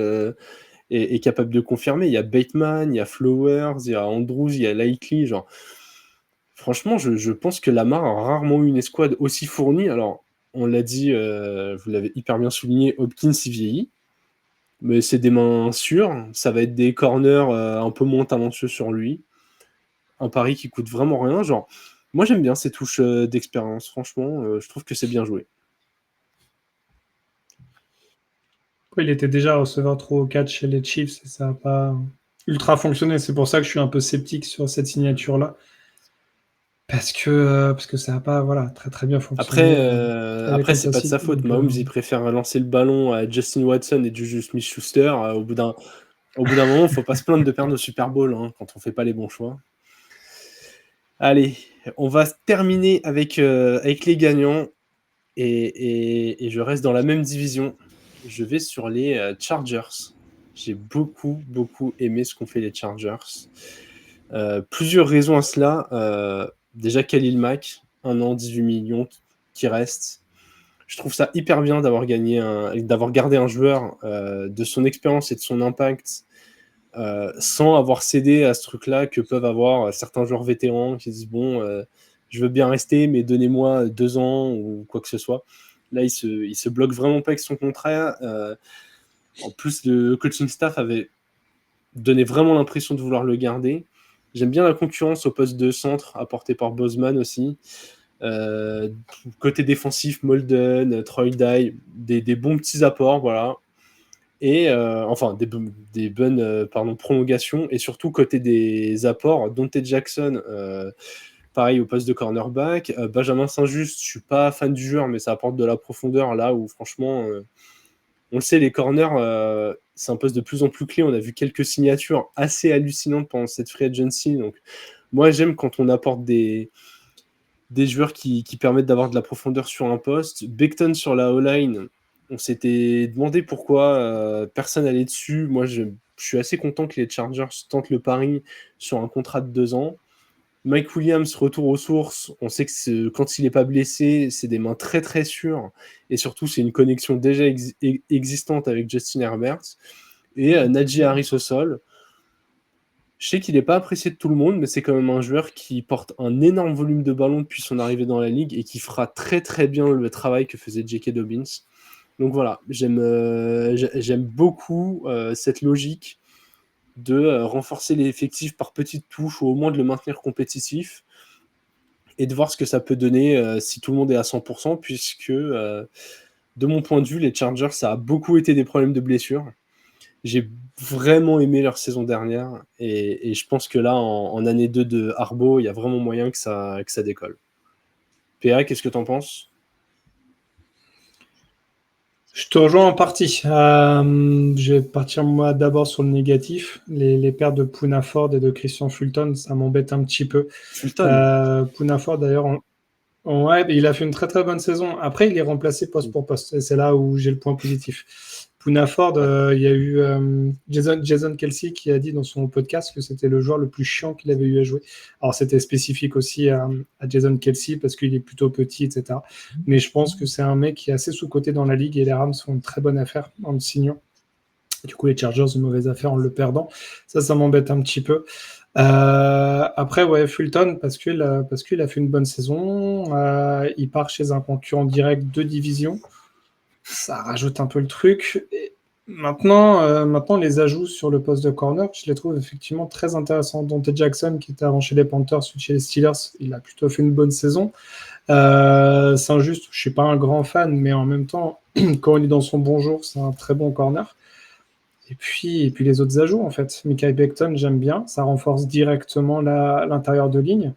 est capable de confirmer. Il y a Bateman, il y a Flowers, il y a Andrews, il y a Likely. Genre, franchement, je pense que Lamar a rarement eu une escouade aussi fournie. Alors, on l'a dit, vous l'avez hyper bien souligné, Hopkins il vieillit, mais c'est des mains sûres. Ça va être des corners un peu moins talentueux sur lui. Un pari qui coûte vraiment rien. Genre, moi j'aime bien ces touches d'expérience. Franchement, je trouve que c'est bien joué. Il était déjà receveur trop au catch chez les Chiefs et ça n'a pas ultra fonctionné. C'est pour ça que je suis un peu sceptique sur cette signature-là. Parce que ça n'a pas très très bien fonctionné. Après c'est pas de sa faute. Mahomes, il préfère lancer le ballon à Justin Watson et Juju Smith-Schuster. Au bout d'un moment, il ne faut pas se plaindre de perdre le Super Bowl quand on ne fait pas les bons choix. Allez, on va terminer avec les gagnants. Et je reste dans la même division. Je vais sur les Chargers. J'ai beaucoup aimé ce qu'ont fait les Chargers. Plusieurs raisons à cela. Déjà, Khalil Mack, 1 an, 18 millions qui reste. Je trouve ça hyper bien d'avoir gardé un joueur de son expérience et de son impact sans avoir cédé à ce truc-là que peuvent avoir certains joueurs vétérans qui disent je veux bien rester, mais donnez-moi 2 ans ou quoi que ce soit. Là, il se bloque vraiment pas avec son contrat. En plus, le coaching staff avait donné vraiment l'impression de vouloir le garder. J'aime bien la concurrence au poste de centre apporté par Bozeman aussi. Côté défensif, Molden, Troy Dye, des bons petits apports, voilà. Et des bonnes prolongations. Et surtout, côté des apports, Dante Jackson, pareil au poste de cornerback. Benjamin Saint-Just, je suis pas fan du joueur, mais ça apporte de la profondeur là où franchement, on le sait, les corners, c'est un poste de plus en plus clé. On a vu quelques signatures assez hallucinantes pendant cette free agency. Donc, moi, j'aime quand on apporte des joueurs qui permettent d'avoir de la profondeur sur un poste. Becton sur la O-line, on s'était demandé pourquoi personne n'allait dessus. Moi, je suis assez content que les Chargers tentent le pari sur un contrat de 2 ans. Mike Williams, retour aux sources. On sait que quand il n'est pas blessé, c'est des mains très très sûres. Et surtout, c'est une connexion déjà existante avec Justin Herbert. Et Najee Harris au sol. Je sais qu'il n'est pas apprécié de tout le monde, mais c'est quand même un joueur qui porte un énorme volume de ballon depuis son arrivée dans la ligue et qui fera très très bien le travail que faisait J.K. Dobbins. Donc voilà, j'aime beaucoup cette logique de renforcer l'effectif par petites touches ou au moins de le maintenir compétitif et de voir ce que ça peut donner si tout le monde est à 100%, puisque de mon point de vue, les Chargers, ça a beaucoup été des problèmes de blessures. J'ai vraiment aimé leur saison dernière et je pense que là, en année 2 de Harbaugh, il y a vraiment moyen que ça décolle. PA, qu'est-ce que tu en penses? Je te rejoins en partie. Je vais partir moi d'abord sur le négatif. Les pertes de Poona Ford et de Christian Fulton, ça m'embête un petit peu. Fulton. Poona Ford d'ailleurs, ouais, il a fait une très très bonne saison. Après, il est remplacé poste pour poste. Et c'est là où j'ai le point positif. Poona Ford, il y a eu Jason Kelce qui a dit dans son podcast que c'était le joueur le plus chiant qu'il avait eu à jouer. Alors c'était spécifique aussi à Jason Kelce parce qu'il est plutôt petit, etc. Mais je pense que c'est un mec qui est assez sous-coté dans la ligue et les Rams font une très bonne affaire en le signant. Du coup, les Chargers, une mauvaise affaire en le perdant. Ça m'embête un petit peu. Après, ouais, Fulton, parce qu'il a fait une bonne saison. Il part chez un concurrent direct de division. Ça rajoute un peu le truc. Et maintenant, les ajouts sur le poste de corner, je les trouve effectivement très intéressants. Dante Jackson, qui était avant chez les Panthers, chez les Steelers, il a plutôt fait une bonne saison. C'est injuste, je suis pas un grand fan, mais en même temps, quand il est dans son bon jour, c'est un très bon corner. Et puis les autres ajouts, en fait. Mekhi Becton, j'aime bien. Ça renforce directement l'intérieur de ligne.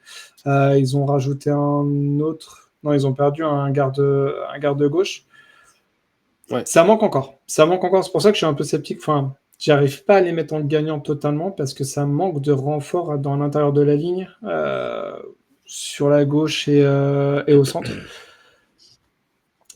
Ils ont rajouté un autre. Non, ils ont perdu un garde gauche. Ouais. Ça manque encore. C'est pour ça que je suis un peu sceptique. Enfin, j'arrive pas à les mettre en gagnant totalement parce que ça manque de renfort dans l'intérieur de la ligne, sur la gauche et au centre,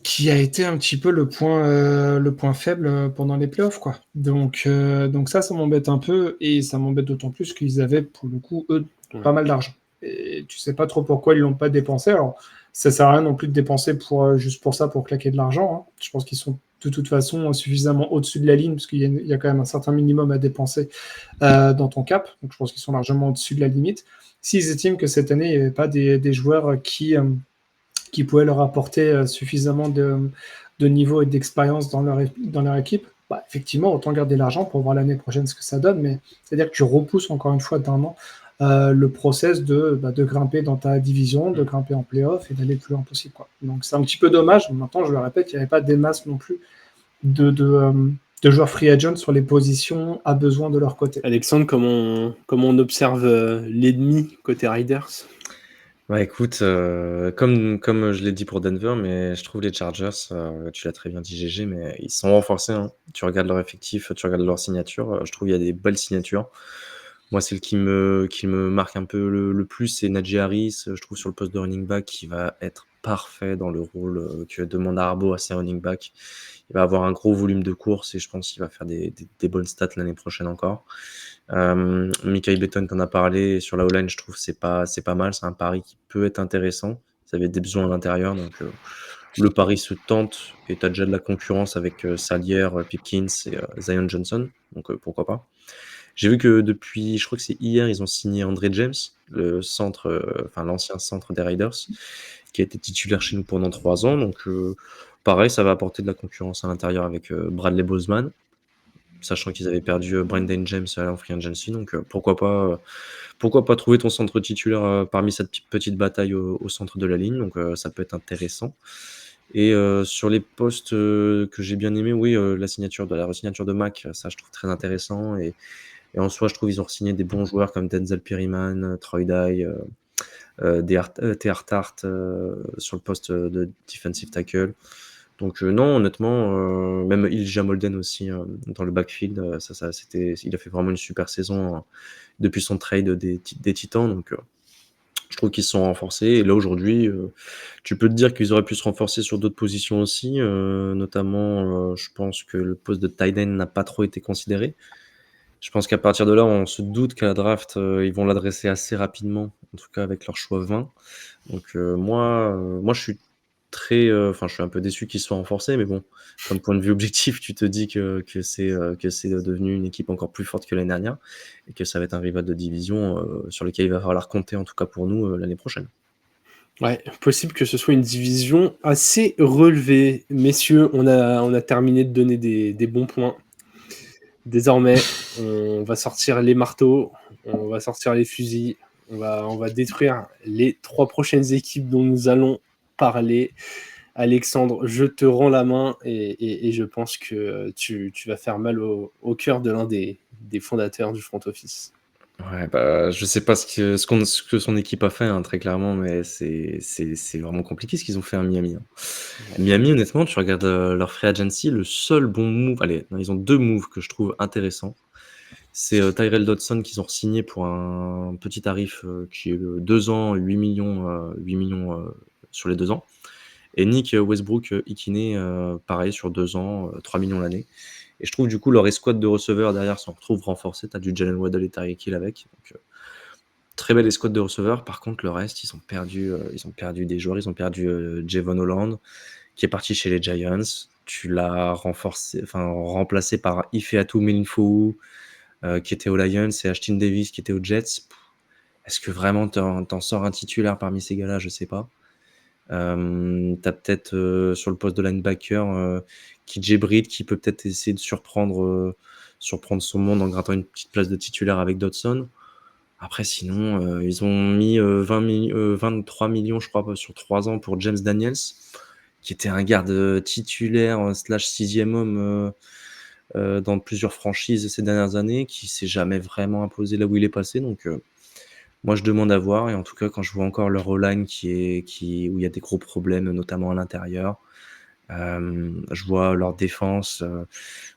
qui a été un petit peu le point faible pendant les playoffs, quoi. Donc ça m'embête un peu et ça m'embête d'autant plus qu'ils avaient, pour le coup, eux, pas mal d'argent. Et tu sais pas trop pourquoi ils l'ont pas dépensé. Alors, ça sert à rien non plus de dépenser juste pour ça, pour claquer de l'argent, hein. Je pense qu'ils sont de toute façon suffisamment au-dessus de la ligne parce qu'il y a quand même un certain minimum à dépenser dans ton cap. Donc, je pense qu'ils sont largement au-dessus de la limite. S'ils estiment que cette année, il n'y avait pas des joueurs qui pouvaient leur apporter suffisamment de niveau et d'expérience dans leur équipe, bah, effectivement, autant garder l'argent pour voir l'année prochaine ce que ça donne. Mais c'est-à-dire que tu repousses encore une fois d'un an le process de grimper dans ta division, de grimper en playoff et d'aller le plus loin possible, quoi. Donc c'est un petit peu dommage. Maintenant, je le répète, il n'y avait pas des masses non plus de joueurs free agent sur les positions à besoin de leur côté. Alexandre, comment on observe l'ennemi côté Riders? Ouais, écoute, comme je l'ai dit pour Denver, mais je trouve les Chargers, tu l'as très bien dit GG, mais ils sont renforcés, hein. Tu regardes leur effectif, tu regardes leur signature, je trouve il y a des belles signatures. Moi, celle qui me marque un peu le plus, c'est Najee Harris, je trouve sur le poste de running back, qui va être parfait dans le rôle que demande Harbaugh à ses running backs. Il va avoir un gros volume de courses et je pense qu'il va faire des bonnes stats l'année prochaine encore. Mekhi Becton, t'en as parlé. Sur la O-line, je trouve c'est pas mal. C'est un pari qui peut être intéressant. Vous avez des besoins à l'intérieur, donc le pari se tente. Et t'as déjà de la concurrence avec Salier, Pipkins et Zion Johnson, donc pourquoi pas. J'ai vu que depuis, je crois que c'est hier, ils ont signé André James, l'ancien centre des Raiders, qui a été titulaire chez nous pendant 3 ans. Donc pareil, ça va apporter de la concurrence à l'intérieur avec Bradley Bozeman, sachant qu'ils avaient perdu Brandon James en free agency. Donc pourquoi pas trouver ton centre titulaire parmi cette petite bataille au centre de la ligne. Donc ça peut être intéressant. Et sur les postes que j'ai bien aimé, oui, la signature de Mac, ça je trouve très intéressant. Et en soi, je trouve qu'ils ont signé des bons joueurs comme Denzel Perryman, Troy Dye, T.R. Tart sur le poste de defensive tackle. Donc non, honnêtement, même Elijah Molden aussi dans le backfield, il a fait vraiment une super saison depuis son trade des Titans. Donc je trouve qu'ils se sont renforcés. Et là aujourd'hui, tu peux te dire qu'ils auraient pu se renforcer sur d'autres positions aussi, notamment je pense que le poste de tight end n'a pas trop été considéré. Je pense qu'à partir de là, on se doute qu'à la draft, ils vont l'adresser assez rapidement, en tout cas avec leur choix 20. Donc moi je suis je suis un peu déçu qu'ils soient renforcés, mais bon, d'un point de vue objectif, tu te dis que c'est devenu une équipe encore plus forte que l'année dernière et que ça va être un rival de division sur lequel il va falloir compter, en tout cas pour nous, l'année prochaine. Ouais, possible que ce soit une division assez relevée. Messieurs, on a terminé de donner des bons points. Désormais, on va sortir les marteaux, on va sortir les fusils, on va détruire les 3 prochaines équipes dont nous allons parler. Alexandre, je te rends la main et je pense que tu vas faire mal au cœur de l'un des fondateurs du front office. Ouais, je sais pas ce que son équipe a fait, hein, très clairement, mais c'est vraiment compliqué ce qu'ils ont fait à Miami, hein. Miami, honnêtement, tu regardes leur free agency, le seul bon move, allez, non, ils ont 2 moves que je trouve intéressants. C'est Tyrell Dodson qu'ils ont signé pour un petit tarif qui est 2 ans, 8 millions sur les 2 ans. Et Nick Westbrook-Ikhine, pareil, sur 2 ans, 3 millions l'année. Et je trouve du coup leur escouade de receveurs derrière s'en retrouve renforcée. Tu as du Jalen Waddle et Tyreek Hill avec. Donc, très belle escouade de receveurs. Par contre, le reste, ils ont perdu des joueurs. Ils ont perdu Javon Holland, qui est parti chez les Giants. Tu l'as remplacé par Ifeatu Melinfou, qui était aux Lions, et Ashton Davis, qui était aux Jets. Est-ce que vraiment t'en sors un titulaire parmi ces gars-là? Je sais pas. T'as peut-être sur le poste de linebacker KJ Britt qui peut peut-être essayer de surprendre son monde en grattant une petite place de titulaire avec Dodson. Après, sinon, ils ont mis 23 millions, je crois, sur 3 ans pour James Daniels, qui était un garde titulaire slash 6e homme dans plusieurs franchises ces dernières années, qui s'est jamais vraiment imposé là où il est passé. Donc, moi, je demande à voir. Et en tout cas, quand je vois encore leur O-line où il y a des gros problèmes, notamment à l'intérieur, je vois leur défense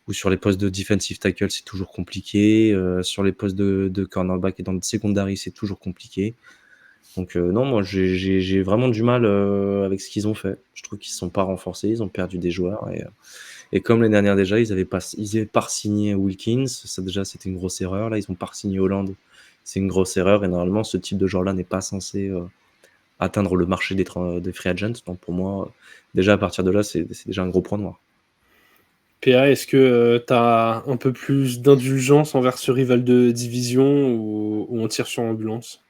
ou sur les postes de defensive tackle, c'est toujours compliqué. Sur les postes de cornerback et dans le secondary, c'est toujours compliqué. Donc non, moi j'ai vraiment du mal avec ce qu'ils ont fait. Je trouve qu'ils ne sont pas renforcés, ils ont perdu des joueurs et comme l'année dernière déjà, ils avaient pas signé Wilkins, ça déjà c'était une grosse erreur. Là, ils ont pas signé Holland, c'est une grosse erreur et normalement ce type de joueur-là n'est pas censé atteindre le marché des free agents. Donc pour moi, déjà à partir de là, c'est déjà un gros point noir. PA, est-ce que tu as un peu plus d'indulgence envers ce rival de division ou on tire sur l'ambulance?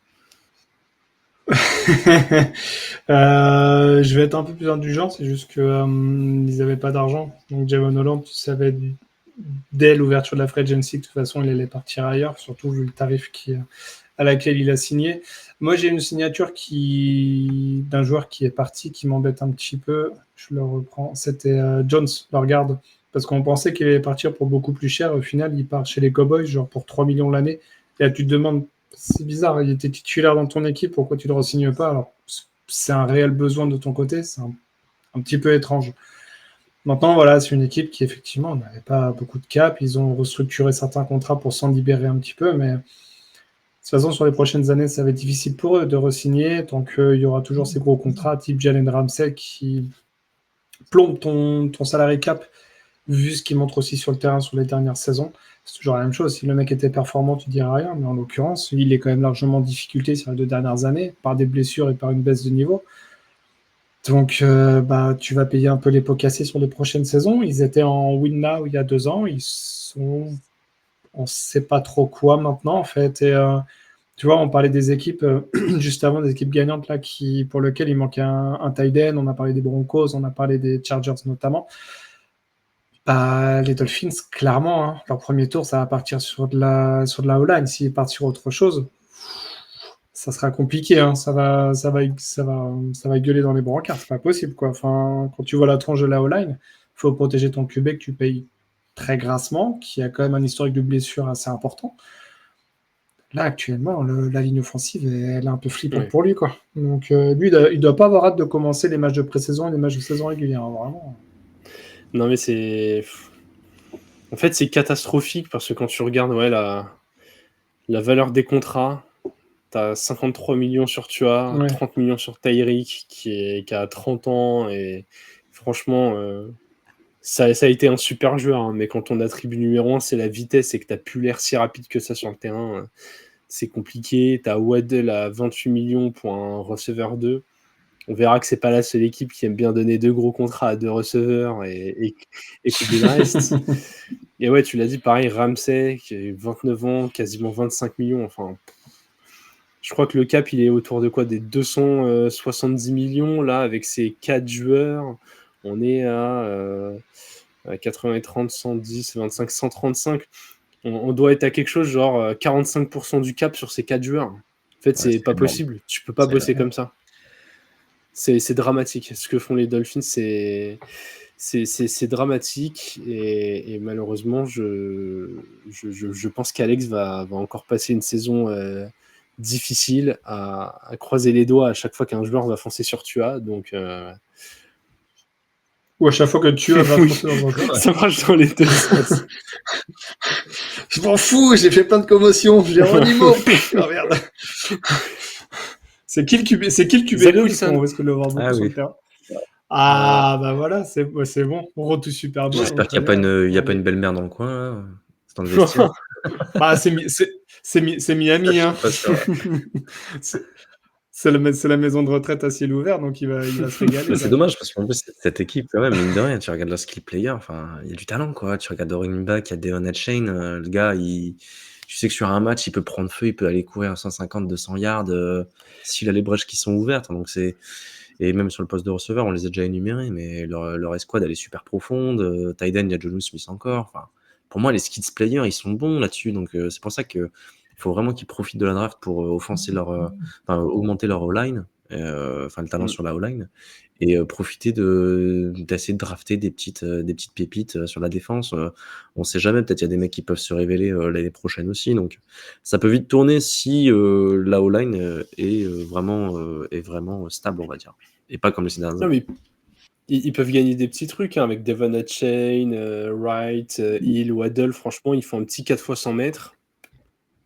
Je vais être un peu plus indulgent, c'est juste que ils n'avaient pas d'argent. Donc Javon Holland, tu savais dès l'ouverture de la free agency, de toute façon, il allait partir ailleurs, surtout vu le tarif à laquelle il a signé. Moi, j'ai une signature d'un joueur qui est parti, qui m'embête un petit peu. Je le reprends. C'était Jones, leur garde. Parce qu'on pensait qu'il allait partir pour beaucoup plus cher. Au final, il part chez les Cowboys, genre pour 3 millions l'année. Et là, tu te demandes, c'est bizarre, il était titulaire dans ton équipe, pourquoi tu ne le re-signes pas? Alors, c'est un réel besoin de ton côté, c'est un petit peu étrange. Maintenant, voilà, c'est une équipe qui, effectivement, n'avait pas beaucoup de cap. Ils ont restructuré certains contrats pour s'en libérer un petit peu, mais de toute façon, sur les prochaines années, ça va être difficile pour eux de re-signer, tant qu'il y aura toujours ces gros contrats, type Jalen Ramsey, qui plombe ton salary cap, vu ce qu'il montre aussi sur le terrain sur les dernières saisons. C'est toujours la même chose. Si le mec était performant, tu dirais rien, mais en l'occurrence, il est quand même largement en difficulté sur les 2 dernières années, par des blessures et par une baisse de niveau. Donc, tu vas payer un peu les pots cassés sur les prochaines saisons. Ils étaient en win now il y a 2 ans. On ne sait pas trop quoi maintenant, en fait. Et tu vois, on parlait des équipes juste avant, des équipes gagnantes là, pour lesquelles il manquait un tight end. On a parlé des Broncos, on a parlé des Chargers notamment. Les Dolphins, clairement, hein, leur premier tour, ça va partir sur de la O-line. S'ils partent sur autre chose, ça sera compliqué, hein. Ça va gueuler dans les brancards, c'est pas possible, quoi. Enfin, quand tu vois la tronche de la O-line, faut protéger ton QB que tu payes très grassement, qui a quand même un historique de blessure assez important. Là, actuellement, la ligne offensive, elle est un peu flippante pour lui, quoi. Donc, lui, il doit pas avoir hâte de commencer les matchs de pré-saison et les matchs de saison régulière, hein, vraiment. Non, mais en fait, c'est catastrophique parce que quand tu regardes la valeur des contrats, t'as 53 millions sur Tua, 30 millions sur Tyreek qui a 30 ans et franchement, ça a été un super joueur, hein, mais quand ton attribut numéro 1 c'est la vitesse et que t'as plus l'air si rapide que ça sur le terrain, c'est compliqué. T'as Waddle à 28 millions pour un receveur 2. On verra que c'est pas la seule équipe qui aime bien donner 2 gros contrats à 2 receveurs et couper le reste. Et ouais, tu l'as dit, pareil, Ramsey, qui a 29 ans, quasiment 25 millions. Enfin, je crois que le cap, il est autour de quoi? Des 270 millions, là, avec ces 4 joueurs. On est à 80, 30, 110, 25, 135. On doit être à quelque chose, genre 45% du cap sur ces 4 joueurs. En fait, c'est c'est pas énorme. possible. Tu peux pas C'est bosser comme ça. C'est dramatique. Ce que font les Dolphins, c'est dramatique. Et malheureusement, je pense qu'Alex va encore passer une saison difficile à croiser les doigts à chaque fois qu'un joueur va foncer sur Tua. Donc, Ou à chaque fois que tu vas Oui. foncer dans un corps. ça marche dans les deux sens. Je m'en fous, j'ai fait plein de commotions, j'ai un niveau. Oh merde. C'est qui le QB2 Zach Wilson. On risque de le voir beaucoup Ah sur oui. le terrain. Ah, bah voilà, c'est bon. On retourne super bien. J'espère donc qu'il n'y a, très pas bien. une, il y a pas une belle-mère dans le coin, là. C'est dans le vestiaire. Bah, c'est Miami, hein. Je suis pas sûr. C'est la maison de retraite à ciel ouvert, donc il va se régaler. Bah, c'est dommage parce qu'en plus, cette équipe, quand même, mine de rien, tu regardes leur skill player, enfin, il y a du talent, quoi. Tu regardes le running back, il y a Devon Achane, le gars, tu sais que sur un match, il peut prendre feu, il peut aller courir 150, 200 yards s'il a les brèches qui sont ouvertes. Donc et même sur le poste de receveur, on les a déjà énumérés, mais leur escouade, elle est super profonde. Tight end, il y a Jonnu Smith encore. Enfin, pour moi, les skills players, ils sont bons là-dessus. Donc, c'est pour ça qu'il faut vraiment qu'ils profitent de la draft pour augmenter leur O-line, le talent sur la O-line, et profiter d'essayer de drafter des petites pépites sur la défense. On sait jamais, peut-être il y a des mecs qui peuvent se révéler l'année prochaine aussi. Donc, ça peut vite tourner si la O-line est vraiment stable, on va dire. Et pas comme le dernières Non, années. mais ils peuvent gagner des petits trucs avec Devon Achane, Wright, Hill, Waddle. Franchement, ils font un petit 4 fois 100 mètres.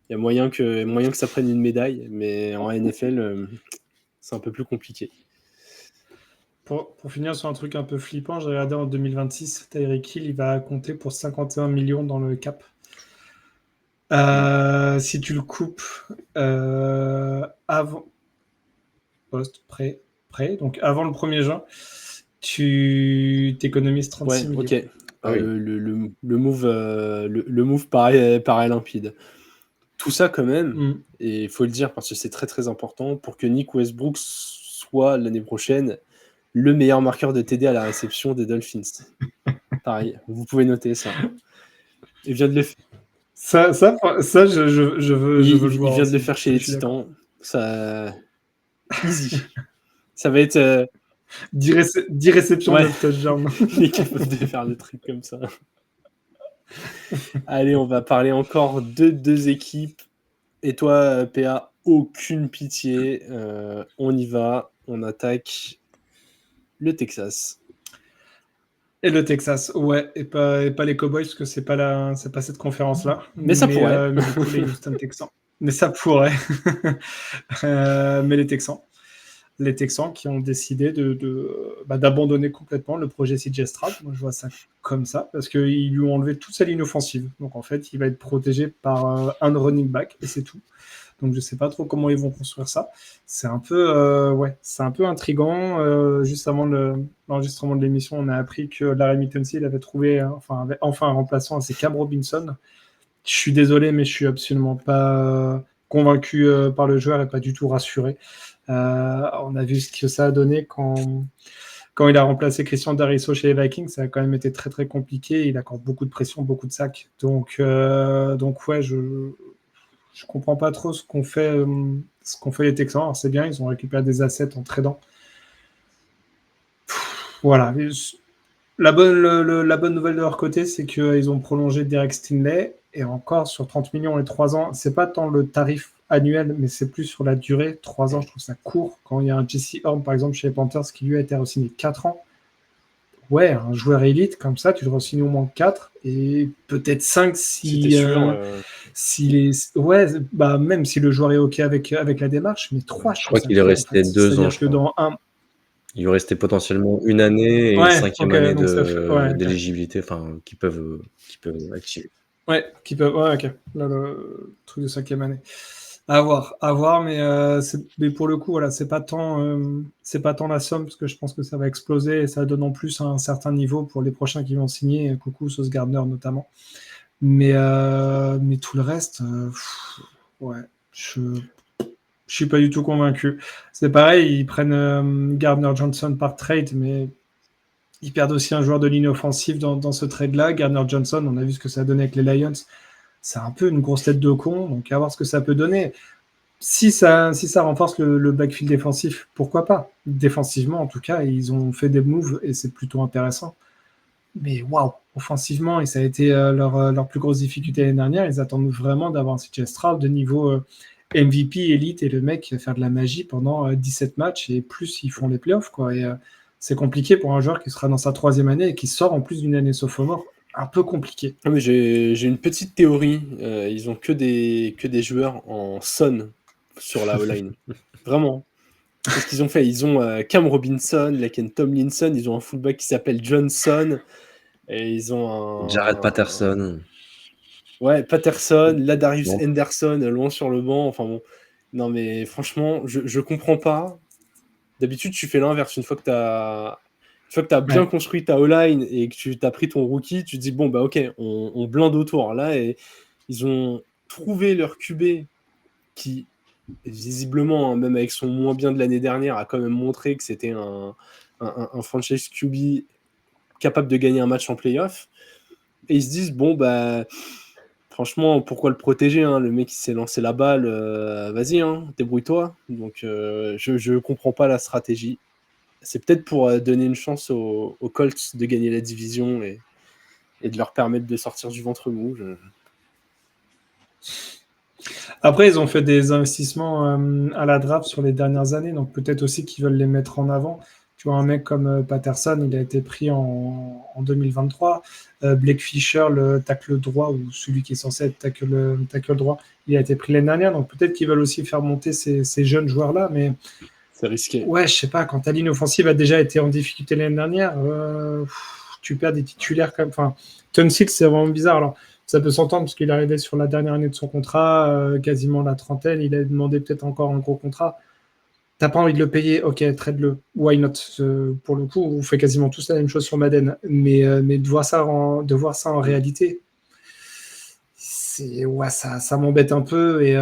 Il y a moyen que ça prenne une médaille, mais en NFL, c'est un peu plus compliqué. Pour finir sur un truc un peu flippant, j'ai regardé en 2026, Tyreek Hill, il va compter pour 51 millions dans le cap. Si tu le coupes avant prêt, donc avant le 1er juin, tu t'économises 36 millions. Ok. Ah oui. Le move paraît limpide. Tout ça quand même, et il faut le dire parce que c'est très très important, pour que Nick Westbrook soit l'année prochaine le meilleur marqueur de TD à la réception des Dolphins. Pareil, vous pouvez noter ça. Il vient de le faire. Ça, je veux le voir. Il vient de le faire chez les Titans. Ça... Easy. Ça va être... 10 réceptions de touchdown. Il est capable de faire des trucs comme ça. Allez, on va parler encore de 2 équipes. Et toi, PA, aucune pitié. On y va. On attaque le Texas. Et le Texas, ouais, et pas les Cowboys, parce que c'est pas cette conférence-là. Mais ça pourrait. Mais du coup, les Houston Texans. Mais ça pourrait. Mais les Texans qui ont décidé d'abandonner complètement le projet CJ Stroud. Moi, je vois ça comme ça, parce qu'ils lui ont enlevé toute sa ligne offensive. Donc, en fait, il va être protégé par un running back, et c'est tout. Donc, je sais pas trop comment ils vont construire ça. C'est un peu, intriguant. Juste avant l'enregistrement de l'émission, on a appris que Larry Tunsil avait avait enfin un remplaçant, c'est Cam Robinson. Je suis désolé, mais je suis absolument pas convaincu par le joueur et pas du tout rassuré. On a vu ce que ça a donné quand il a remplacé Christian Darrisaw chez les Vikings. Ça a quand même été très très compliqué. Il accorde beaucoup de pression, beaucoup de sacs. Donc ouais, je comprends pas trop ce qu'ont fait les Texans. Alors c'est bien, ils ont récupéré des assets en tradant. Voilà. La bonne nouvelle de leur côté, c'est qu'ils ont prolongé Derek Stingley, et encore sur 30 millions et 3 ans. C'est pas tant le tarif annuel, mais c'est plus sur la durée. 3 ans, je trouve ça court. Quand il y a un Jesse Horn, par exemple, chez les Panthers, qui lui a été re-signé 4 ans. Ouais, un joueur élite comme ça, tu le re-signes au moins 4, et peut-être 5 si... même si le joueur est OK avec la démarche, mais 3, je crois qu'il est resté 2 ans. Que dans il lui restait potentiellement 1 année et une 5e année d'éligibilité, qui peuvent activer. Ouais, ok. Là, le truc de 5e année. À voir, mais pour le coup, voilà, c'est pas tant la somme, parce que je pense que ça va exploser et ça donne en plus un certain niveau pour les prochains qui vont signer, coucou Sauce Gardner notamment. Mais tout le reste, ouais, je suis pas du tout convaincu. C'est pareil, ils prennent Gardner Johnson par trade, mais ils perdent aussi un joueur de ligne offensive dans ce trade-là. Gardner Johnson, on a vu ce que ça a donné avec les Lions. C'est un peu une grosse tête de con, donc à voir ce que ça peut donner. Si ça renforce le backfield défensif, pourquoi pas? Défensivement, en tout cas, ils ont fait des moves et c'est plutôt intéressant. Mais waouh, offensivement, et ça a été leur plus grosse difficulté l'année dernière, ils attendent vraiment d'avoir un CJ Stroud de niveau MVP, élite, et le mec qui va faire de la magie pendant 17 matchs, et plus ils font les playoffs, quoi. Et c'est compliqué pour un joueur qui sera dans sa 3e année et qui sort en plus d'une année sophomore. Un peu compliqué. Ah, mais j'ai une petite théorie. Ils ont que des joueurs en son sur la O-line. Vraiment. Qu'est-ce qu'ils ont fait? Ils ont Cam Robinson, Laken Tomlinson, ils ont un fullback qui s'appelle Johnson, et ils ont Jared Patterson. Ouais, Patterson, Ladarius Bon. Henderson, loin sur le banc. Enfin bon. Non, mais franchement, je comprends pas. D'habitude, tu fais l'inverse. Une fois que tu as bien construit ta O-line et que tu as pris ton rookie, tu te dis, bon, bah ok, on blinde autour. Là, et ils ont trouvé leur QB qui, visiblement, même avec son moins bien de l'année dernière, a quand même montré que c'était un franchise QB capable de gagner un match en playoff. Et ils se disent, bon, bah, franchement, pourquoi le protéger, hein? Le mec, il s'est lancé la balle, vas-y, hein, débrouille-toi. Donc, je comprends pas la stratégie. C'est peut-être pour donner une chance aux Colts de gagner la division et de leur permettre de sortir du ventre mou. Après, ils ont fait des investissements à la draft sur les dernières années, donc peut-être aussi qu'ils veulent les mettre en avant. Tu vois, un mec comme Patterson, il a été pris en 2023. Blake Fisher, le tackle droit, ou celui qui est censé être tackle droit, il a été pris l'année dernière, donc peut-être qu'ils veulent aussi faire monter ces jeunes joueurs-là, mais c'est risqué. Ouais, je sais pas, quand ta ligne offensive a déjà été en difficulté l'année dernière, tu perds des titulaires quand même. Enfin, Tunsil, c'est vraiment bizarre. Alors, ça peut s'entendre parce qu'il est arrivé sur la dernière année de son contrat, quasiment la trentaine. Il a demandé peut-être encore un gros contrat. T'as pas envie de le payer, ok, trade-le. Why not? Pour le coup, vous faites quasiment tous la même chose sur Madden. Mais de voir ça en réalité, ouais, ça m'embête un peu. Et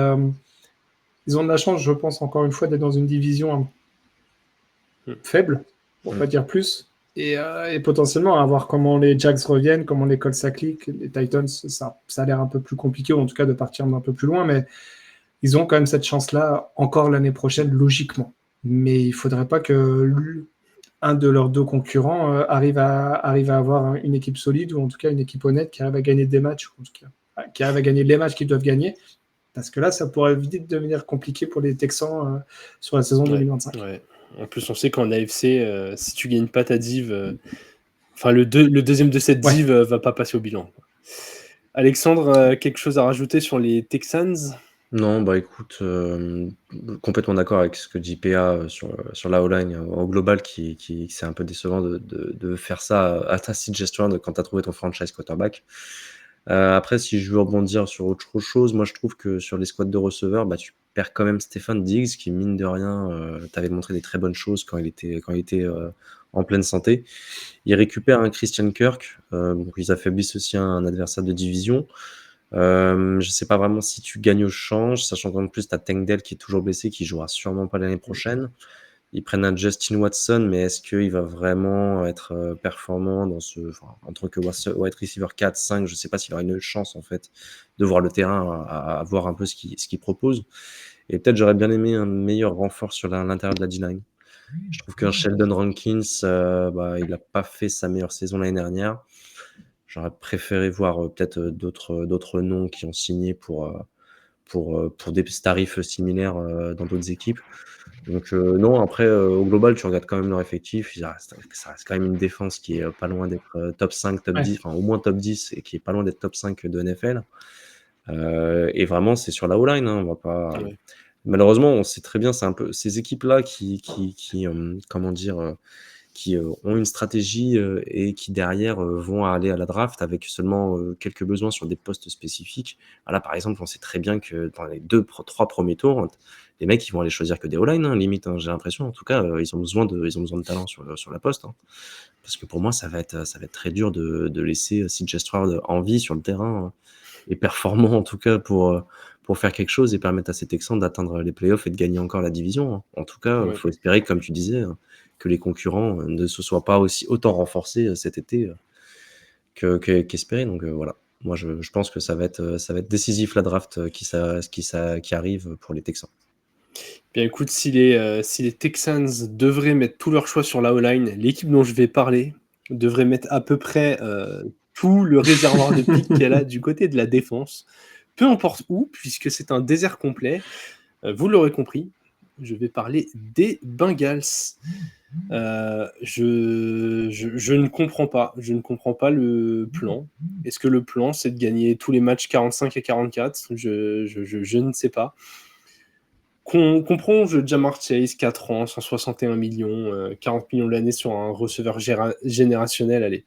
ils ont de la chance, je pense, encore une fois, d'être dans une division faible, pour pas dire plus. Et potentiellement, à voir comment les Jags reviennent, comment les Colts ça clique. Les Titans, ça a l'air un peu plus compliqué, ou en tout cas de partir d'un peu plus loin, mais ils ont quand même cette chance-là encore l'année prochaine, logiquement. Mais il faudrait pas que un de leurs deux concurrents arrive à avoir une équipe solide, ou en tout cas une équipe honnête qui arrive à gagner des matchs, ou en tout cas qui arrive à gagner les matchs qu'ils doivent gagner. Parce que là, ça pourrait vite devenir compliqué pour les Texans sur la saison 2025. Ouais. En plus, on sait qu'en AFC, si tu gagnes pas ta div, enfin le deuxième de cette div va pas passer au bilan. Alexandre, quelque chose à rajouter sur les Texans? Non, bah écoute, complètement d'accord avec ce que dit PA sur la O-line au global, qui c'est un peu décevant de faire ça à ta CJ Stroud quand tu as trouvé ton franchise quarterback. Après, si je veux rebondir sur autre chose, moi je trouve que sur les squads de receveurs, bah, tu perds quand même Stefon Diggs, qui mine de rien t'avait montré des très bonnes choses quand il était en pleine santé. Il récupère un Christian Kirk, donc ils affaiblissent aussi un adversaire de division. Je sais pas vraiment si tu gagnes au change, sachant qu'en plus t'as Tank Dell qui est toujours blessé, qui jouera sûrement pas l'année prochaine. Ils prennent un Justin Watson, mais est-ce qu'il va vraiment être performant en tant que wide receiver 4, 5? Je sais pas s'il aura une chance en fait de voir le terrain, à voir un peu ce qu'il propose. Et peut-être j'aurais bien aimé un meilleur renfort sur l'intérieur de la D-line. Je trouve qu'un Sheldon Rankins, il a pas fait sa meilleure saison l'année dernière. J'aurais préféré voir peut-être d'autres noms qui ont signé pour des tarifs similaires dans d'autres équipes. Donc non, après, au global, tu regardes quand même leur effectif, ça reste quand même une défense qui est pas loin d'être top 5, top 10, enfin au moins top 10, et qui est pas loin d'être top 5 de NFL. Et vraiment, c'est sur la O-line, hein, on va pas... Malheureusement, on sait très bien, c'est un peu ces équipes-là qui qui ont une stratégie et qui derrière vont aller à la draft avec seulement quelques besoins sur des postes spécifiques. Là, par exemple, on sait très bien que dans les 3 premiers tours, les mecs, ils vont aller choisir que des O-line, hein, limite, hein, j'ai l'impression. En tout cas, ils ont besoin de talent sur la poste. Hein. Parce que pour moi, ça va être très dur de laisser CJ Stroud en vie sur le terrain et performant, en tout cas, pour faire quelque chose et permettre à ces Texans d'atteindre les playoffs et de gagner encore la division. Hein. En tout cas, il Ouais. faut espérer, comme tu disais, que les concurrents ne se soient pas autant renforcés cet été qu'espéré. Donc voilà. Moi, je pense que ça va être décisif la draft qui arrive pour les Texans. Bien écoute, si les Texans devraient mettre tout leur choix sur la O-line, l'équipe dont je vais parler devrait mettre à peu près tout le réservoir de piques qu'elle a du côté de la défense, peu importe où, puisque c'est un désert complet. Vous l'aurez compris, je vais parler des Bengals. Je ne comprends pas. Je ne comprends pas le plan. Est-ce que le plan, c'est de gagner tous les matchs 45-44 ? Je ne sais pas. Qu'on prolonge Ja'Marr Chase, 4 ans, 161 millions, 40 millions l'année sur un receveur générationnel, allez.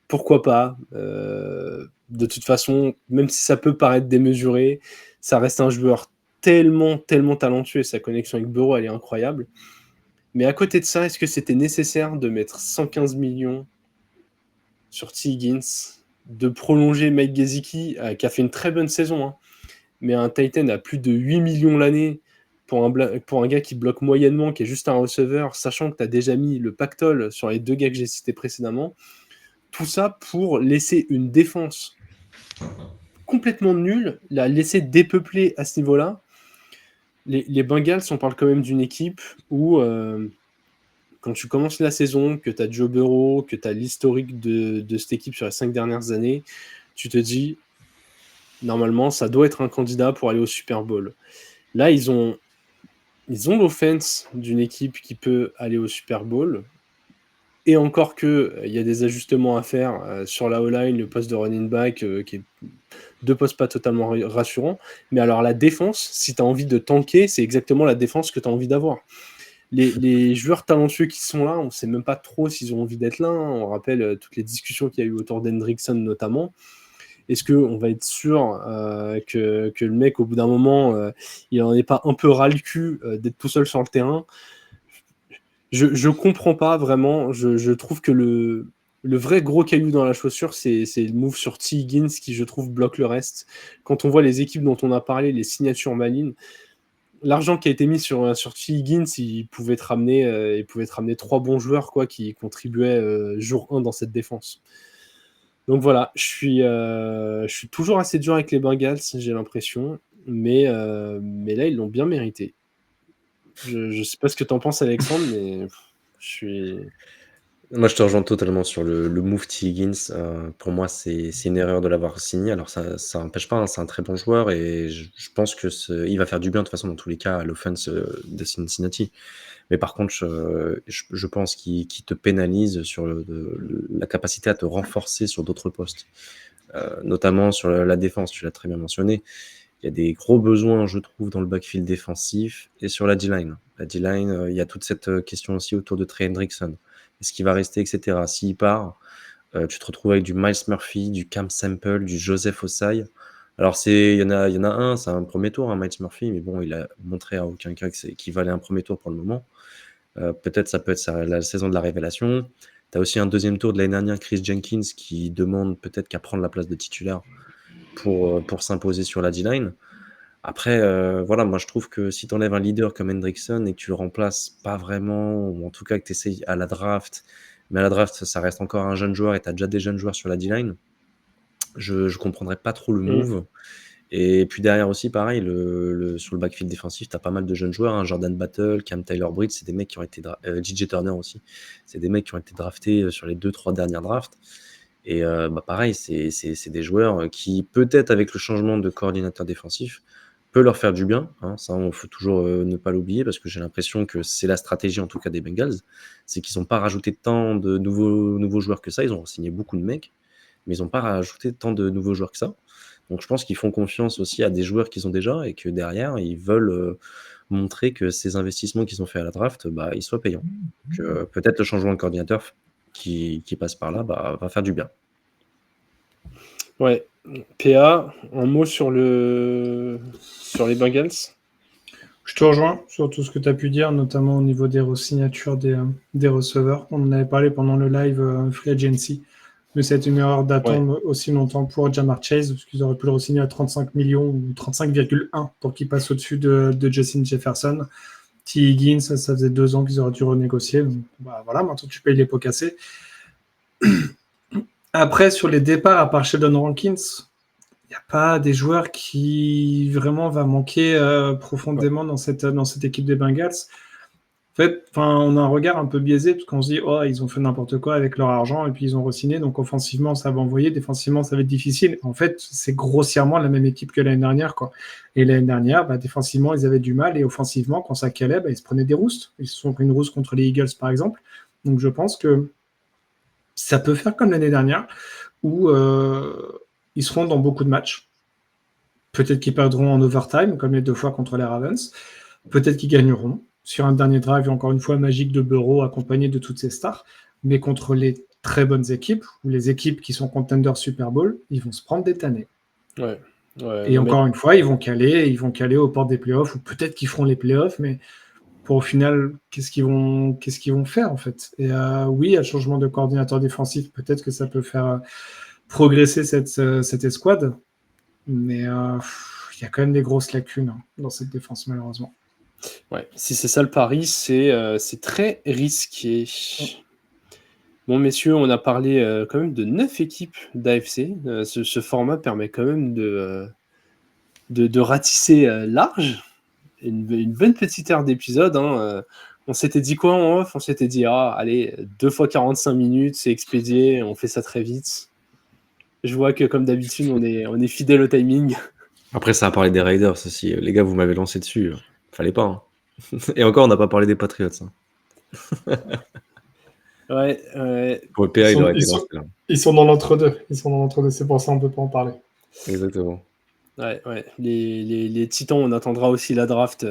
Pourquoi pas ? De toute façon, même si ça peut paraître démesuré, ça reste un joueur tellement talentueux et sa connexion avec Burrow, elle est incroyable. Mais à côté de ça, est-ce que c'était nécessaire de mettre 115 millions sur T. Higgins, de prolonger Mike Gesicki, qui a fait une très bonne saison, hein, mais un Titan à plus de 8 millions l'année pour un gars qui bloque moyennement, qui est juste un receveur, sachant que tu as déjà mis le pactole sur les 2 gars que j'ai cités précédemment. Tout ça pour laisser une défense complètement nulle, la laisser dépeupler à ce niveau-là. Les Bengals, on parle quand même d'une équipe où, quand tu commences la saison, que tu as Joe Burrow, que tu as l'historique de cette équipe sur les 5 dernières années, tu te dis, normalement, ça doit être un candidat pour aller au Super Bowl. Là, ils ont l'offense d'une équipe qui peut aller au Super Bowl. Et encore que il y a des ajustements à faire sur la O-line, le poste de running back, qui est 2 postes pas totalement rassurants. Mais alors la défense, si tu as envie de tanker, c'est exactement la défense que tu as envie d'avoir. Les joueurs talentueux qui sont là, on ne sait même pas trop s'ils ont envie d'être là. Hein. On rappelle toutes les discussions qu'il y a eu autour d'Hendrickson notamment. Est-ce qu'on va être sûr que le mec, au bout d'un moment, il n'en est pas un peu ras le cul d'être tout seul sur le terrain ? Je comprends pas vraiment. Je trouve que le vrai gros caillou dans la chaussure, c'est le move sur T. Higgins qui, je trouve, bloque le reste. Quand on voit les équipes dont on a parlé, les signatures malines, l'argent qui a été mis sur T. Higgins, il pouvait te ramener 3 bons joueurs quoi, qui contribuaient jour 1 dans cette défense. Donc voilà, je suis toujours assez dur avec les Bengals, j'ai l'impression, mais là, ils l'ont bien mérité. Je sais pas ce que tu en penses, Alexandre, mais je suis... Moi, je te rejoins totalement sur le move T. Higgins. Pour moi, c'est une erreur de l'avoir signé. Alors, ça n'empêche pas, hein, c'est un très bon joueur et je pense il va faire du bien de toute façon dans tous les cas à l'offense de Cincinnati. Mais par contre, je pense qu'il te pénalise sur la capacité à te renforcer sur d'autres postes, notamment sur la défense, tu l'as très bien mentionné. Il y a des gros besoins, je trouve, dans le backfield défensif et sur la D-line. La D-line, il y a toute cette question aussi autour de Trey Hendrickson. Est-ce qu'il va rester, etc. S'il part, tu te retrouves avec du Myles Murphy, du Cam Sample, du Joseph Ossai. Alors, il y en a un, c'est un premier tour, hein, Myles Murphy, mais bon, il a montré à aucun cas qu'il valait un premier tour pour le moment. Peut-être ça peut être la saison de la révélation. Tu as aussi un deuxième tour de l'année dernière, Chris Jenkins, qui demande peut-être qu'à prendre la place de titulaire pour s'imposer sur la D-line. Après, voilà, moi je trouve que si tu enlèves un leader comme Hendrickson et que tu le remplaces pas vraiment, ou en tout cas que tu essayes à la draft, mais à la draft ça reste encore un jeune joueur et tu as déjà des jeunes joueurs sur la D-line, je comprendrais pas trop le move. Et puis derrière aussi, pareil, sur le backfield défensif, tu as pas mal de jeunes joueurs, hein, Jordan Battle, Cam Taylor-Britt, c'est des mecs qui ont été DJ Turner aussi, c'est des mecs qui ont été draftés sur les 2-3 dernières drafts. Et pareil, c'est des joueurs qui, peut-être avec le changement de coordinateur défensif, peut leur faire du bien. Hein, ça, il faut toujours ne pas l'oublier parce que j'ai l'impression que c'est la stratégie en tout cas des Bengals, c'est qu'ils n'ont pas rajouté tant de nouveaux joueurs que ça. Ils ont signé beaucoup de mecs, mais ils n'ont pas rajouté tant de nouveaux joueurs que ça. Donc je pense qu'ils font confiance aussi à des joueurs qu'ils ont déjà et que derrière, ils veulent montrer que ces investissements qu'ils ont fait à la draft, ils soient payants. Donc peut-être le changement de coordinateur qui passe par là va faire du bien. Ouais. PA, un mot sur les Bengals? Je te rejoins sur tout ce que tu as pu dire, notamment au niveau des signatures des receveurs. On en avait parlé pendant le live Free Agency, mais c'est une erreur d'attendre aussi longtemps pour Jamar Chase, parce qu'ils auraient pu le re-signer à 35 millions ou 35,1 pour qu'il passe au-dessus de Justin Jefferson. T. Higgins, ça faisait 2 ans qu'ils auraient dû renégocier. Donc, voilà, maintenant tu payes les pots cassés. Après, sur les départs, à part Sheldon Rankins, il n'y a pas des joueurs qui vraiment va manquer profondément dans cette équipe des Bengals. En fait, on a un regard un peu biaisé parce qu'on se dit ils ont fait n'importe quoi avec leur argent et puis ils ont re-signé, donc offensivement ça va envoyer, défensivement ça va être difficile. En fait, c'est grossièrement la même équipe que l'année dernière, quoi. Et l'année dernière, défensivement ils avaient du mal et offensivement quand ça calait, ils se prenaient des roustes. Ils se sont pris une rouste contre les Eagles par exemple. Donc je pense que ça peut faire comme l'année dernière où ils seront dans beaucoup de matchs. Peut-être qu'ils perdront en overtime, comme les 2 fois contre les Ravens. Peut-être qu'ils gagneront sur un dernier drive, encore une fois, magique de Burrow, accompagné de toutes ces stars. Mais contre les très bonnes équipes, ou les équipes qui sont contenders Super Bowl, ils vont se prendre des tannées. Et encore une fois, ils vont caler aux portes des playoffs, ou peut-être qu'ils feront les playoffs, mais pour au final, qu'est-ce qu'ils vont faire, en fait? Et oui, il y a le changement de coordinateur défensif, peut-être que ça peut faire progresser cette escouade, mais il y a quand même des grosses lacunes dans cette défense, malheureusement. Ouais, si c'est ça le pari, c'est très risqué. Bon, messieurs, on a parlé quand même de 9 équipes d'AFC. Ce format permet quand même de ratisser large. Une bonne petite heure d'épisode. On s'était dit quoi en off? On s'était dit, allez, 2 fois 45 minutes, c'est expédié, on fait ça très vite. Je vois que comme d'habitude, on est fidèle au timing. Après, ça a parlé des Raiders aussi. Les gars, vous m'avez lancé dessus. Fallait pas. Et encore, on n'a pas parlé des Patriots. Ouais. Pour le PA, il aurait été lancé là. Ils sont dans l'entre-deux. C'est pour ça qu'on ne peut pas en parler. Exactement. Ouais. Les Titans, on attendra aussi la draft.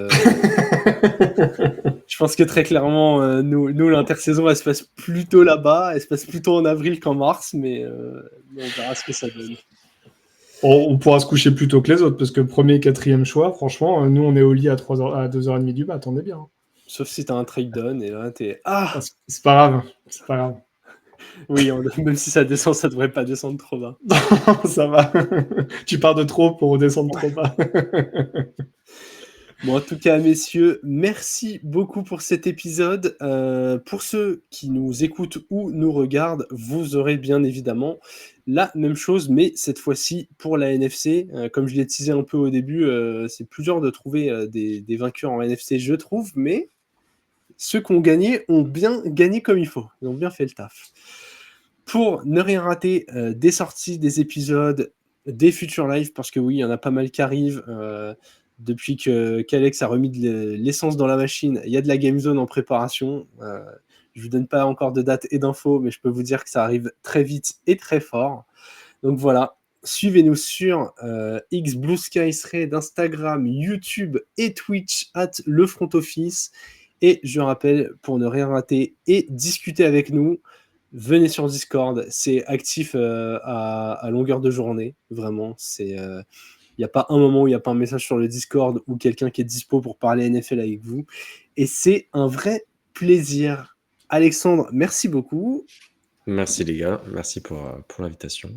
Je pense que très clairement, nous l'intersaison, elle se passe plutôt là-bas. Elle se passe plutôt en avril qu'en mars, mais on verra ce que ça donne. On pourra se coucher plus tôt que les autres, parce que premier et quatrième choix, franchement, nous, on est au lit à 2h30 du mat, on est bien. Sauf si t'as un trade down, et là, t'es... C'est pas grave. Oui, même si ça descend, ça devrait pas descendre trop bas. Ça va. Tu pars de trop pour redescendre trop bas. Bon, en tout cas, messieurs, merci beaucoup pour cet épisode. Pour ceux qui nous écoutent ou nous regardent, vous aurez bien évidemment la même chose, mais cette fois-ci pour la NFC. Comme je l'ai teasé un peu au début, c'est plus dur de trouver des vainqueurs en NFC, je trouve, mais ceux qui ont gagné ont bien gagné comme il faut. Ils ont bien fait le taf. Pour ne rien rater des sorties, des épisodes, des futurs lives, parce que oui, il y en a pas mal qui arrivent. Depuis qu'Alex a remis de l'essence dans la machine, il y a de la Game Zone en préparation. Je ne vous donne pas encore de date et d'infos, mais je peux vous dire que ça arrive très vite et très fort. Donc voilà, suivez-nous sur X, Blue Sky Thread, Instagram, YouTube et Twitch @le front office. Et je rappelle, pour ne rien rater et discuter avec nous, venez sur Discord. C'est actif à longueur de journée. Vraiment, c'est... Il n'y a pas un moment où il n'y a pas un message sur le Discord ou quelqu'un qui est dispo pour parler NFL avec vous. Et c'est un vrai plaisir. Alexandre, merci beaucoup. Merci les gars, merci pour l'invitation.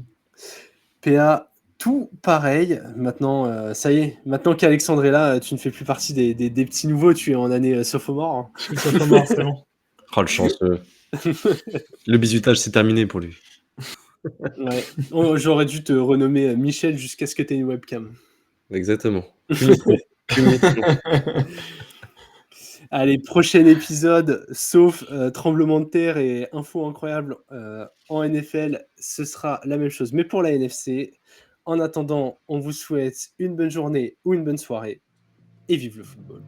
PA, tout pareil. Maintenant, ça y est, maintenant qu'Alexandre est là, tu ne fais plus partie des petits nouveaux, tu es en année sophomore. Je suis sophomore, c'est bon. Oh le chanceux. Le bisutage, c'est terminé pour lui. Ouais. J'aurais dû te renommer Michel jusqu'à ce que tu aies une webcam. Exactement. Allez, prochain épisode, sauf tremblement de terre et infos incroyables en NFL, ce sera la même chose, mais pour la NFC. En attendant, on vous souhaite une bonne journée ou une bonne soirée et vive le football.